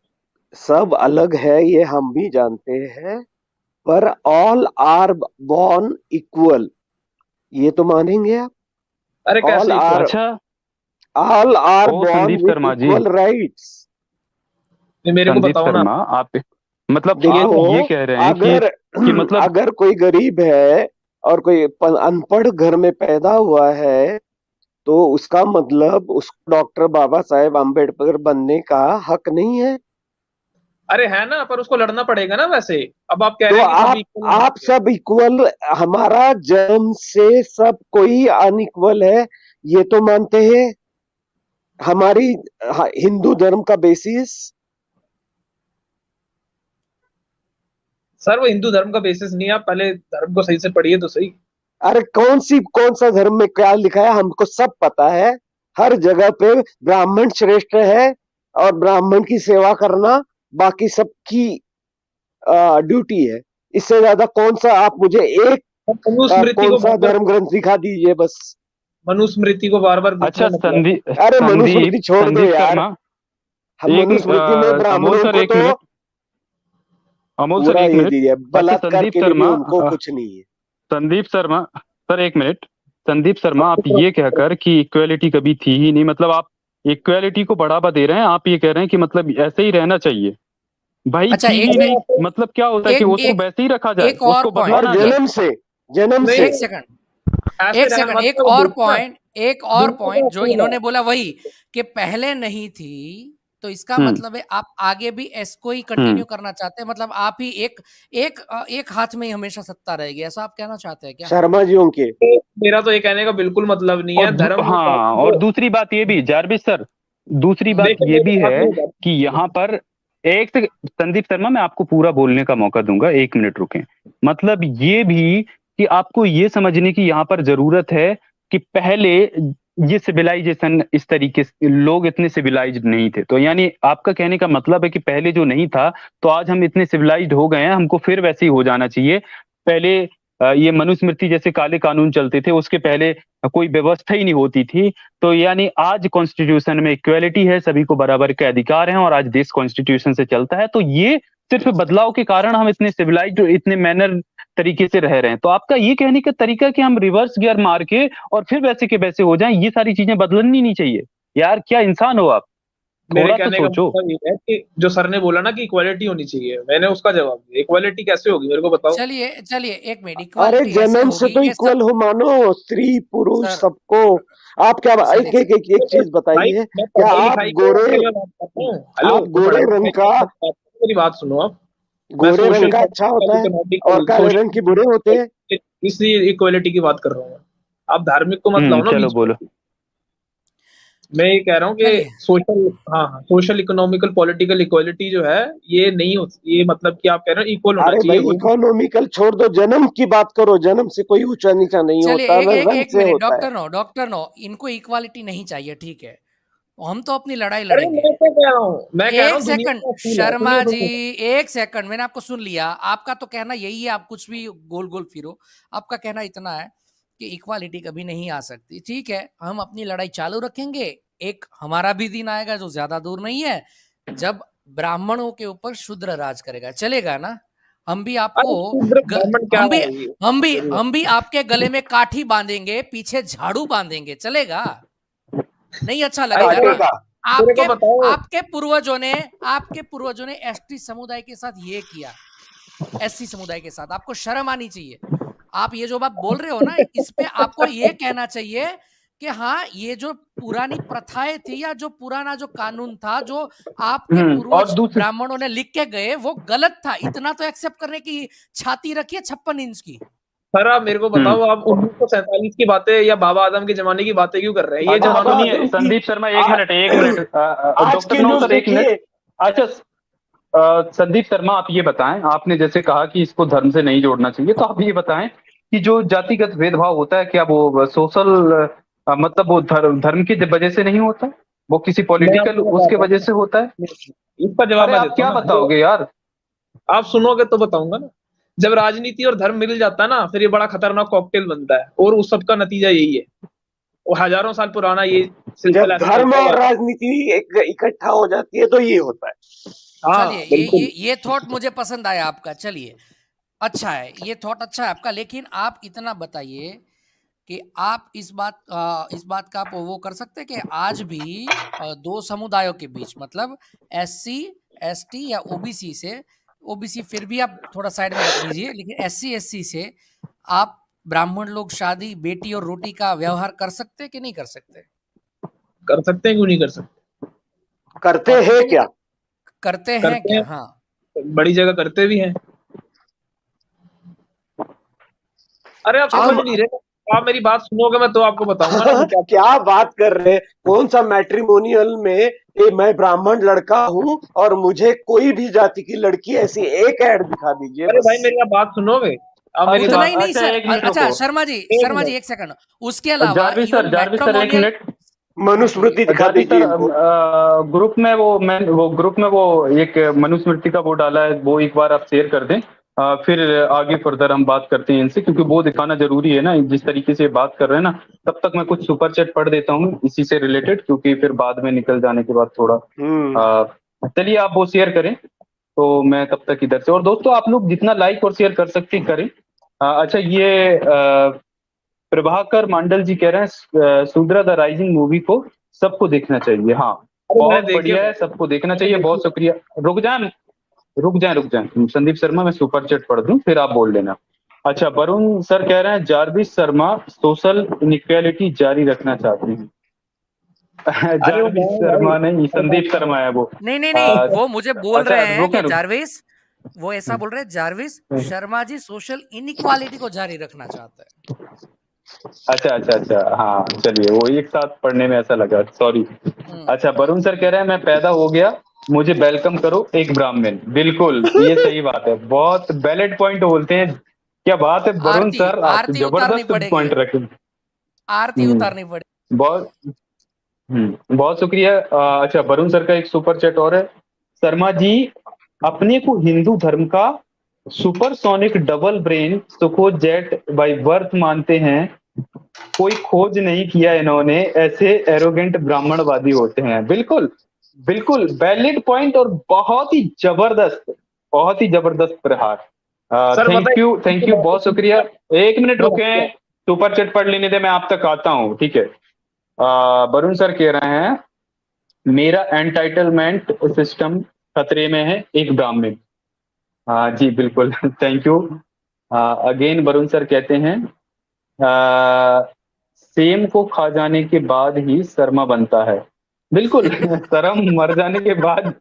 सब अलग है, ये हम भी जानते हैं, पर ऑल आर बॉर्न इक्वल, ये तो मानेंगे आप? अरे ऑल कैसे आर अच्छा, ऑल आर ओ born Sandeep with Sharma ji, equal rights. मेरे को संदीप बताओ ना। शर्मा आप मतलब आप देखो, ये कह रहे हैं अगर कि मतलब अगर कोई गरीब है और कोई अनपढ़ घर में पैदा हुआ है, तो उसका मतलब उसको डॉक्टर बाबा साहेब आम्बेडकर बनने का हक नहीं है। अरे है ना, पर उसको लड़ना पड़ेगा ना वैसे। अब आप कह तो रहे हैं कि सब इक्वल आप सब इक्वल, हमारा जन्म से सब कोई अनइक्वल है, ये तो मानते हैं। हमारी हिंदू धर्म का बेसिस। सर वो हिंदू धर्म का बेसिस नहीं है, आप पहले धर्म को सही से पढ़िए तो सही। अरे कौन सा धर्म में क्या लिखा है हमको सब पता है। हर जगह पे ब्राह्मण श्रेष्ठ है और ब्राह्मण की सेवा करना बाकी सबकी ड्यूटी है। इससे ज्यादा कौन सा आप मुझे एक मनुस्मृति कौन को सा बार धर्म ग्रंथ दिखा दीजिए बस। मनुस्मृति को बार बार अच्छा मतलब। अरे मनुस्मृति छोड़ दो संदीप यार। शर्मा, हम एक मनुस्मृति में अमोल ब्राह्मणों सर को एक तो मिनट, अमोल सर पूरा एक ये मिनट। दीजिए, अच्छा बलात्कार संदीप के लिए भी शर्मा, उनको कुछ नहीं है। संदीप शर्मा सर एक मिनट। संदीप शर्मा आप ये कहकर कि इक्वेलिटी कभी थी ही नहीं, मतलब आप इक्वेलिटी को बढ़ावा दे रहे हैं, आप ये कह रहे हैं कि मतलब ऐसे ही रहना चाहिए। भाई अच्छा, थी ही नहीं, एक मतलब क्या होता है कि एक उसको एक वैसे ही रखा जाए, एक और उसको बदला और ना पॉइंट, जाए। जन्म नहीं, से एक सेकंड, ऐसे एक रहना सेकंड, एक मतलब और देखना पॉइंट, एक और दुनिया का पॉइंट जो असूल है। इन्होंने बोला वही कि पहले नहीं थी, तो इसका हम्म मतलब है आप आगे भी इसको ही हम्म कंटिन्यू करना चाहते हैं, मतलब आप ही एक हाथ में ही हमेशा सत्ता रहेगी, ऐसा आप कहना चाहते हैं क्या? शर्मा जी के। मेरा तो ये कहने का बिल्कुल मतलब नहीं है। धर्म हाँ, और दूसरी बात ये भी जारविस सर, दूसरी बात देखो ये मेरी भी बात है नहीं कर। कि यहाँ पर संदीप शर्मा मैं आपको पूरा बोलने का मौका दूंगा, एक मिनट रुकें। मतलब ये भी कि आपको ये समझने की यहाँ पर जरूरत है कि पहले ये सिविलाइजेशन इस तरीके से लोग इतने सिविलाइज्ड नहीं थे, तो यानी आपका कहने का मतलब है कि पहले जो नहीं था तो आज हम इतने सिविलाइज्ड हो गए हैं, हमको फिर वैसे ही हो जाना चाहिए। पहले ये मनुस्मृति जैसे काले कानून चलते थे, उसके पहले कोई व्यवस्था ही नहीं होती थी। तो यानी आज कॉन्स्टिट्यूशन में इक्वेलिटी है, सभी को बराबर के अधिकार हैं और आज देश कॉन्स्टिट्यूशन से चलता है। तो ये सिर्फ बदलाव के कारण हम इतने सिविलाइज्ड, इतने मैनर तरीके से रह रहे हैं। तो आपका ये कहने का तरीका कि हम रिवर्स गियर मार के और फिर वैसे के वैसे हो जाएं, ये सारी चीजें बदलनी नहीं चाहिए। यार क्या इंसान हो आप, मेरे थोड़ा तो कहने का सोचो। मतलब ये है कि जो सर ने बोला ना कि इक्वालिटी होनी चाहिए, मैंने उसका जवाब दिया। इक्वालिटी कैसे होगी मेरे को बताओ। चलिए चलिए, एक मिनट, अरे इक्वालिटी ऐसे जन्म से होगी तो कि सब, इक्वल हो, मानो स्त्री पुरुष सर सबको। आप क्या सर एक एक एक, एक चीज भाई बताइए, मैं क्या पढ़ाई आप लिखाई के बारे में बात करता हूँ। हेलो, मैं गोरे पढ़ाई रंग लिखाई का के बारे में बात करता हूँ, मेरी बात सुनो आप। मैं गोरे रंग सोशल का अच्छा होता है और इकोनॉमिकल काले रंग की बुरे होते हैं? इसलिए इक्वालिटी की बात कर रहा हूँ। आप धार्मिक को मत लाओ ना चलो बीच बोलो। में। मैं ये कह रहा हूँ कि चलिए सोशल, हाँ सोशल इकोनॉमिकल पॉलिटिकल इक्वालिटी जो है ये नहीं होती। ये मतलब कि आप कह रहे हो इक्वल होना अरे चाहिए, भाई वो इकोनॉमिकल छोड़ दो, जन्म की बात करो। जन्म से कोई ऊंचा नीचा नहीं चलिए, होता, एक ना एक रंग एक से मिनट, होता है। डॉक्टर नो, इनको इक्वालिटी नहीं चाहिए, ठीक है, हम तो अपनी लड़ाई अरे लड़ेंगे। मैं क्या कह रहा हूँ, मैं कह रहा एक हूँ दुनिया सेकंड का असूल है, शर्मा सुनिए जी, सुनिए। एक सेकंड, मैंने आपको सुन लिया, आपका तो कहना यही है, आप कुछ भी गोल गोल फिरो, आपका कहना इतना है कि इक्वालिटी कभी नहीं आ सकती, ठीक है, हम अपनी लड़ाई चालू रखेंगे। एक हमारा भी दिन आएगा जो ज्यादा दूर नहीं है, जब ब्राह्मणों के ऊपर शूद्र राज करेगा, चलेगा ना? हम भी आपको अरे शूद्र ब्राह्मण क्या है ये? हम भी आपके गले में काठी बांधेंगे, पीछे झाड़ू बांधेंगे, चलेगा? नहीं अच्छा अरे लगेगा ना? काटेगा। मेरे को आपके बताओ। आपके पूर्वजों ने एसटी समुदाय के साथ ये किया, एससी समुदाय के साथ, आपको शर्म आनी चाहिए। आप ये जो बात बोल रहे हो ना, इस पे आपको ये कहना चाहिए कि हाँ, ये जो पुरानी प्रथाएं थी या जो पुराना जो कानून था, जो आपके और पूर्वज दूसरी ब्राह्मणों ने लिख के गए, वो गलत था, इतना तो एक्सेप्ट करने की छाती रखिए 56 इंच की। सर आप मेरे को बताओ, आप 1947 की बातें या बाबा आदम के जमाने की बातें क्यों कर रहे हैं? ये अच्छा बाबा जमाना तो सुनिए आदम की संदीप शर्मा, आ, एक मिनट एक मिनट, आज डॉक्टर की नो न्यूज सर एक मिनट। देखिए। अच्छा संदीप शर्मा आप ये बताएं, आपने जैसे कहा कि इसको धर्म से नहीं जोड़ना चाहिए, तो आप ये बताएं कि जो जातिगत भेदभाव होता है क्या वो सोशल मतलब वो धर्म की वजह से नहीं होता, वो किसी मैं पॉलिटिकल आपको उसके बताता वजह से होता है। हूँ, इसका जवाब अरे मैं आप देता क्या हूँ ना। बताओगे यार? आप सुनोगे तो बताऊंगा ना। जब राजनीति और धर्म मिल जाता है ना, फिर ये बड़ा खतरनाक कॉकटेल बनता है, और उस सब का नतीजा यही है। वो हजारों साल पुराना ये जब सिलसिला ऐसे धर्म चलता हुआ और है। राजनीति इकट्ठा हो जाती है तो ये होता है। चलिए, हाँ बिल्कुल। ये थॉट मुझे पसंद आया आपका। चलिए, अच्छा है, ये थॉट अच्छा है आपका। लेकिन आप इतना बताइए कि आप इस बात का आप वो कर सकते हैं कि आज भी दो समुदायों के बीच, मतलब एससी एसटी या ओबीसी से, ओबीसी फिर भी आप थोड़ा साइड में रख दीजिए, लेकिन एससी एससी से आप ब्राह्मण लोग शादी बेटी और रोटी का व्यवहार कर सकते हैं कि नहीं कर सकते? कर सकते हैं, क्यों नहीं कर सकते। करते और हैं कितने क्या? करते हैं करते क्या? हैं, हाँ, बड़ी जगह करते भी हैं। अरे आप समझ हम नहीं रहे। आप मेरी बात सुनोगे मैं तो आपको बताऊंगा ना मैं क्या। क्या बात कर रहे हैं? कौन सा मैट्रिमोनियल में मैं ब्राह्मण लड़का हूं और मुझे कोई भी जाति की लड़की, ऐसी एक ऐड दिखा दीजिए अरे भाई बस। मेरी आप बात सुनोगे। आप मेरी अच्छा बात, नहीं अच्छा, सर। एक मिनट अच्छा रुको। एक शर्मा जी मिनट। एक सेकंड। उसके अलावा इवन जारविस सर एक मैट्रिमोनियल। मिनट। हाँ कहिए। मनुस्मृति दिखा जारविस सर, दीजिए इनको। ग्रुप में वो ग्रुप में वो एक मनुस्मृति का वो डाला है, वो एक बार आप शेयर कर दें। फिर आगे फर्दर हम बात करते हैं इनसे, क्योंकि वो दिखाना जरूरी है ना, जिस तरीके से बात कर रहे हैं ना। तब तक मैं कुछ सुपर चैट पढ़ देता हूँ इसी से रिलेटेड, क्योंकि फिर बाद में निकल जाने के बाद थोड़ा हम्म। चलिए आप वो शेयर करें, तो मैं तब तक इधर से। और दोस्तों आप लोग जितना लाइक और शेयर कर सकते हैं करें। अच्छा, ये प्रभाकर मंडल जी कह रहे हैं शूद्रा द राइजिंग मूवी को सबको देखना चाहिए। हाँ, अरे मैंने बहुत देखी है बढ़िया है, भाई, सबको देखना मैंने चाहिए, देखी बहुत है। शुक्रिया। रुक जाएं संदीप शर्मा, मैं सुपर चैट पढ़ दूं फिर आप बोल लेना। अच्छा, वरुण सर कह रहे हैं जारविस शर्मा सोशल इनइक्वालिटी जारी रखना चाहते हैं। अरे वो जारविस मैं भाई, शर्मा नहीं, अरे बात संदीप सुनो। शर्मा है वो। नहीं नहीं नहीं, आ, वो मुझे बोल अच्छा रहे हैं रुके कि रुक। जारविस, वो ऐसा बोल रहे हैं, Jarvis Sharma ji social inequality को जारी रखना चाहते हैं। अच्छा, हाँ चलिए, वो एक साथ पढ़ने में ऐसा लगा, सॉरी। अच्छा, वरुण सर कह रहे हैं मैं पैदा हो गया, मुझे वेलकम करो एक ब्राह्मण। बिल्कुल, ये सही बात है, बहुत वैलिड पॉइंट बोलते हैं। क्या बात है वरुण आरती सर, आप आरती उतारनी जबरदस्त पड़ेगी। पॉइंट रखे। आरती हम्म, उतारनी पड़ेगी। बहुत बहुत शुक्रिया। अच्छा, वरुण सर का एक सुपर चैट और है। शर्मा जी अपने को हिंदू धर्म का सुपरसोनिक डबल ब्रेन सुखो जेट बाय बर्थ मानते हैं, कोई खोज नहीं किया इन्होंने, ऐसे एरोगेंट ब्राह्मणवादी होते हैं। बिल्कुल बिल्कुल वैलिड पॉइंट, और बहुत ही जबरदस्त प्रहार। सर पता है थैंक यू, बहुत शुक्रिया। एक मिनट बहुत रुके, अच्छा है। सुपर चैट पढ़ लेने दे, मैं आप तक आता हूँ, ठीक है। वरुण सर कह रहे हैं मेरा एंटाइटलमेंट सिस्टम खतरे में है, एक ब्राह्मण। हाँ जी बिल्कुल। Thank you. Again Varun sir कहते हैं सेम को खा जाने के बाद ही शर्मा बनता है। बिल्कुल। शर्म मर जाने के बाद।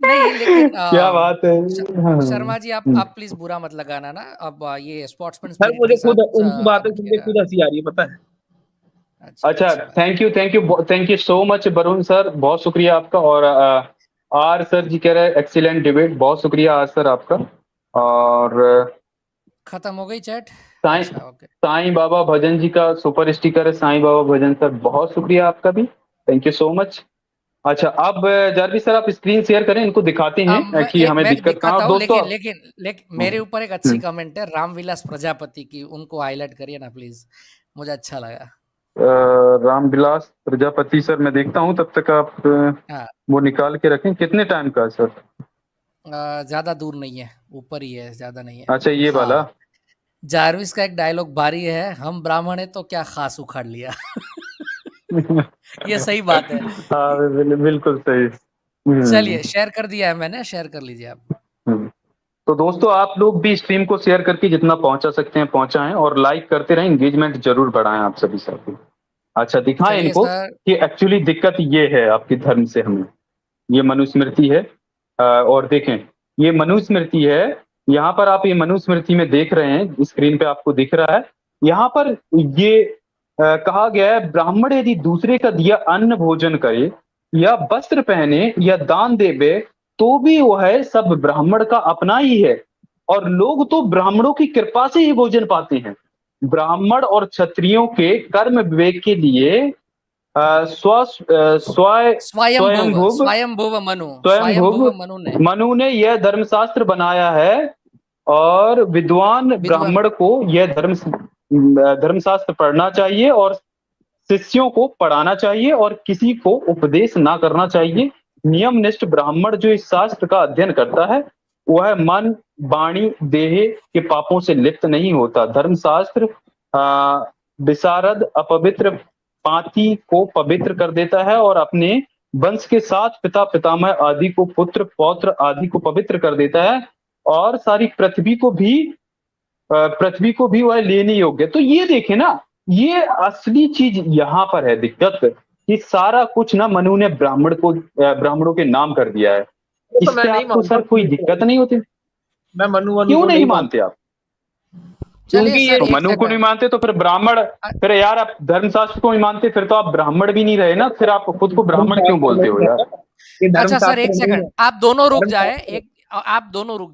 नहीं लेकिन क्या बात है। हाँ, शर्मा जी आप प्लीज बुरा मत लगाना ना। अब ये स्पोर्ट्समैन सर स्पिरिट मुझे के खुद साथ उनकी बातें सुन के रखिएगा। खुद हंसी आ रही है, पता है। अच्छा, अच्छा, अच्छी बात है। Thank you so much Varun sir, बहुत शुक्रिया आपका। और आर सर जी कह रहे हैं एक्सीलेंट डिबेट, बहुत शुक्रिया आर सर आपका। और खत्म हो गई चैट। साईं अच्छा, ओके। साईं बाबा भजन जी का सुपर स्टिकर है, साईं बाबा भजन सर, बहुत शुक्रिया आपका भी, थैंक यू सो मच। अच्छा, अब जारवी सर आप स्क्रीन शेयर करें, इनको दिखाते हैं कि हमें मैं दिक्कत कहाँ। दिखाता और हूँ, दोस्तों लेकिन मेरे ऊपर एक अच्छी कमेंट है रामविलास प्रजापति की, उनको हाईलाइट करिए ना प्लीज, मुझे अच्छा लगा। रामविलास प्रजापति सर, मैं देखता हूँ, तब तक आप हाँ, वो निकाल के रखें। कितने टाइम का है सर? ज्यादा दूर नहीं है, ऊपर ही है, ज्यादा नहीं है। अच्छा, ये वाला। हाँ, जारविस का एक डायलॉग भारी है, हम ब्राह्मण है तो क्या खास उखाड़ लिया। ये सही बात है। हाँ, बिल्कुल सही। चलिए, शेयर कर दिया है मैंने, शेयर कर लीजिए आप। हम्म। तो दोस्तों आप लोग भी स्ट्रीम को शेयर करके जितना पहुंचा सकते हैं पहुंचाएं, और लाइक करते रहें, एंगेजमेंट जरूर बढ़ाएं आप सभी साथी। अच्छा, दिखाएं चलिए इनको सर। कि एक्चुअली दिक्कत ये है आपके धर्म से हमें। ये मनुस्मृति है, और देखें, ये मनुस्मृति है। यहाँ पर आप ये मनुस्मृति में देख रहे हैं, स्क्रीन पे आपको दिख रहा है। यहाँ पर ये कहा गया है ब्राह्मण यदि दूसरे का दिया अन्न भोजन करे या वस्त्र पहने या दान देवे, तो भी वह सब ब्राह्मण का अपना ही है, और लोग तो ब्राह्मणों की कृपा से ही भोजन पाते हैं। ब्राह्मण और क्षत्रियों के कर्म विवेक के लिए स्वयंभुव स्वयंभुव स्वयंभुव मनु ने मनु ने यह धर्मशास्त्र बनाया है और विद्वान ब्राह्मण को यह धर्मशास्त्र पढ़ना चाहिए और शिष्यों को पढ़ाना चाहिए और किसी को उपदेश ना करना चाहिए। नियमनिष्ठ ब्राह्मण जो इस शास्त्र का अध्ययन करता है वह मन वाणी देह के पापों से लिप्त नहीं होता। धर्मशास्त्र विशारद अपवित्र पाती को पवित्र कर देता है और अपने वंश के साथ पिता पितामह आदि को पुत्र पौत्र आदि को पवित्र कर देता है और सारी पृथ्वी को भी वह लेने योग्य। तो ये देखे ना, ये असली चीज यहाँ पर है दिक्कत कि सारा कुछ ना मनु ने ब्राह्मणों के नाम कर दिया है। इससे आपको सर कोई दिक्कत नहीं होती? मैं मनु क्यों नहीं मानते आप? चलिए तो मनु को नहीं मानते तो फिर ब्राह्मण, फिर यार आप धर्मशास्त्र को नहीं मानते फिर तो आप ब्राह्मण भी नहीं रहे ना, फिर आप खुद को ब्राह्मण क्यों बोलते हो यार? अच्छा सर एक सेकंड, आप दोनों रुक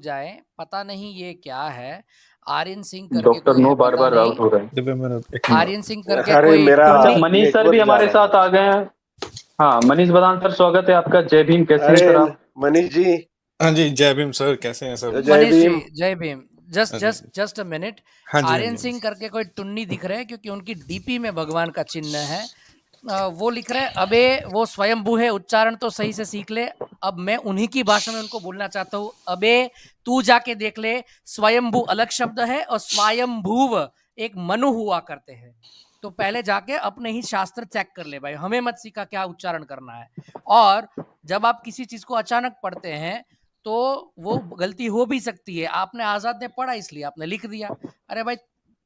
जाए, पता नहीं ये क्या है। आर्यन सिंह करके डॉक्टर नो बार आउट हो रहे हैं। आर्यन सिंह करके कोई मेरा मनीष सर भी हमारे साथ आ गए हैं। हाँ मनीष बदान सर, स्वागत है आपका। जय भीम, कैसे हैं सर आप? मनीष जी। हाँ जी, जय भीम सर, कैसे हैं सर? मनीष जी जय भीम। Just a minute. हाँ जी, आर्यन सिंह करके कोई टुन्नी दिख रहे हैं क्योंकि उनकी डीपी में भगवान का चिन्ह है। वो लिख रहे हैं अबे वो स्वयंभू है, उच्चारण तो सही से सीख ले। अब मैं उन्हीं की भाषा में उनको बोलना चाहता हूँ, अबे तू जाके देख ले, स्वयंभू अलग शब्द है और स्वयंभूव एक मनु हुआ करते हैं। तो पहले जाके अपने ही शास्त्र चेक कर ले भाई, हमें मत सिखा क्या उच्चारण करना है। और जब आप किसी चीज को अचानक पढ़ते हैं तो वो गलती हो भी सकती है। आपने आजाद ने पढ़ा इसलिए आपने लिख दिया। अरे भाई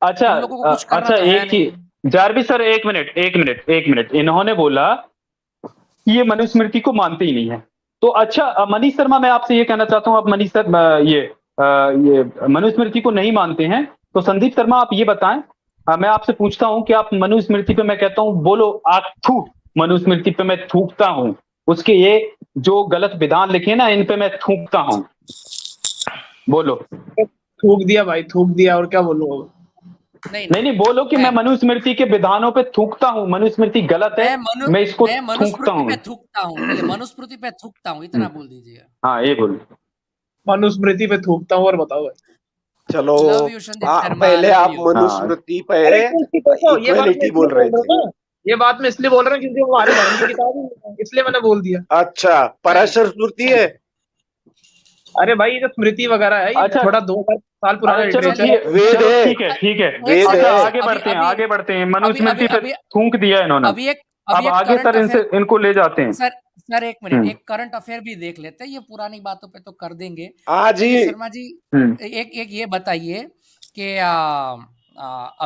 अच्छा तुम लोगों को कुछ करना तो है एक ही नहीं। जारवी सर एक मिनट, इन्होंने बोला कि ये मनुस्मृति को मानते ही नहीं है। तो अच्छा मनीष शर्मा, मैं आपसे ये कहना चाहता हूँ, आप मनीष सर ये मनुस्मृति को नहीं मानते हैं तो संदीप शर्मा आप ये बताएं, मैं आपसे पूछता हूँ कि आप मनुस्मृति पे, मैं कहता हूँ बोलो आप थूक, मनुस्मृति पे मैं थूकता हूँ, उसके ये जो गलत विधान लिखे ना इन पे मैं थूकता हूँ, बोलो। थूक दिया भाई, थूक दिया, और क्या बोलूं? नहीं बोलो कि मैं मनुस्मृति के विधानों पे थूकता हूँ, मनुस्मृति गलत है, मैं इसको थूकता हूँ। मनुस्मृति पे थूकता हूँ, इतना बोल दीजिए। हाँ ये बोलो, मनुस्मृति पे थूकता हूँ। और बताओ भाई। चलो पहले आप मनुस्मृति पे इक्वालिटी बोल रहे थे। ये बात मैं इसलिए बोल रहा हूँ क्योंकि हमारे धर्म की किताब है, इसलिए मैंने बोल दिया। अच्छा, पराशर स्मृति है? अरे भाई ये जो स्मृति वगैरह है, ये थोड़ा 2000 साल पुराना लिटरेचर है। वेद है। ठीक है वेद है। आगे बढ़ते हैं। मनुस्मृति पे थूक दिया इन्होंने, अब आगे सर इनको ले जाते हैं। सर एक मिनट, एक करंट अफेयर भी देख लेते हैं, ये पुरानी बातों पे तो कर देंगे। जी शर्मा जी एक ये बताइए कि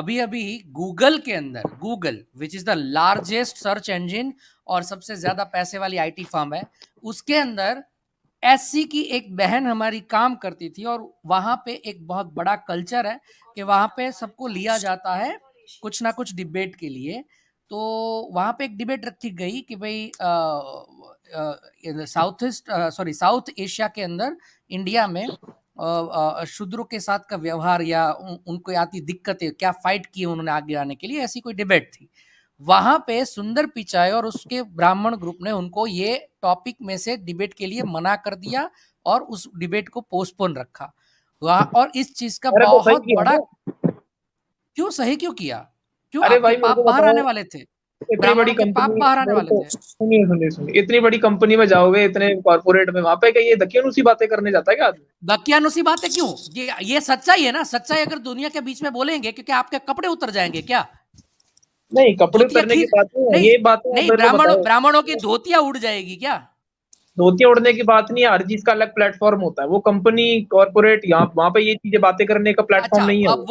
अभी गूगल के अंदर, Google which is the largest search engine और सबसे ज्यादा पैसे वाली आईटी फर्म है, उसके अंदर एससी की एक बहन हमारी काम करती थी और वहां पे एक बहुत बड़ा कल्चर है कि वहां पे सबको लिया जाता है कुछ ना कुछ डिबेट के लिए। तो वहां पे एक डिबेट रखी गई कि भाई साउथ एशिया के अंदर, इंडिया में शूद्रों के साथ का व्यवहार या उनको आती दिक्कतें क्या फाइट की उन्होंने आगे आने के लिए, ऐसी कोई डिबेट थी। वहां पे सुंदर पिचाई और उसके ब्राह्मण ग्रुप ने उनको ये टॉपिक में से डिबेट के लिए मना कर दिया और उस डिबेट को पोस्टपोन रखा। और इस चीज का बहुत बड़ा क्यों सही क्यों किया? क्यों? अरे भाई पाप बाहर आने वाले थे, इतनी बड़ी कंपनी बाहर आने वाले थे। सुनिए, इतनी बड़ी कंपनी में जाओगे, इतने कॉर्पोरेट में, वहां पे क्या ये दकियानुसी बातें करने जाता है क्या आदमी? दकियानुसी बातें क्यों? ये सच्चाई है ना। सच्चाई अगर दुनिया के बीच में बोलेंगे क्योंकि आपके कपड़े उतर जाएंगे क्या? नहीं, कपड़े उतरने की बात नहीं, ये बात नहीं, ब्राह्मणों की धोतियां उड़ जाएगी क्या? धोतियां उड़ने की बात नहीं है, हर चीज का अलग प्लेटफॉर्म होता है। वो कंपनी कॉर्पोरेट यहाँ वहां पे ये चीजें बातें करने का प्लेटफॉर्म नहीं है। अब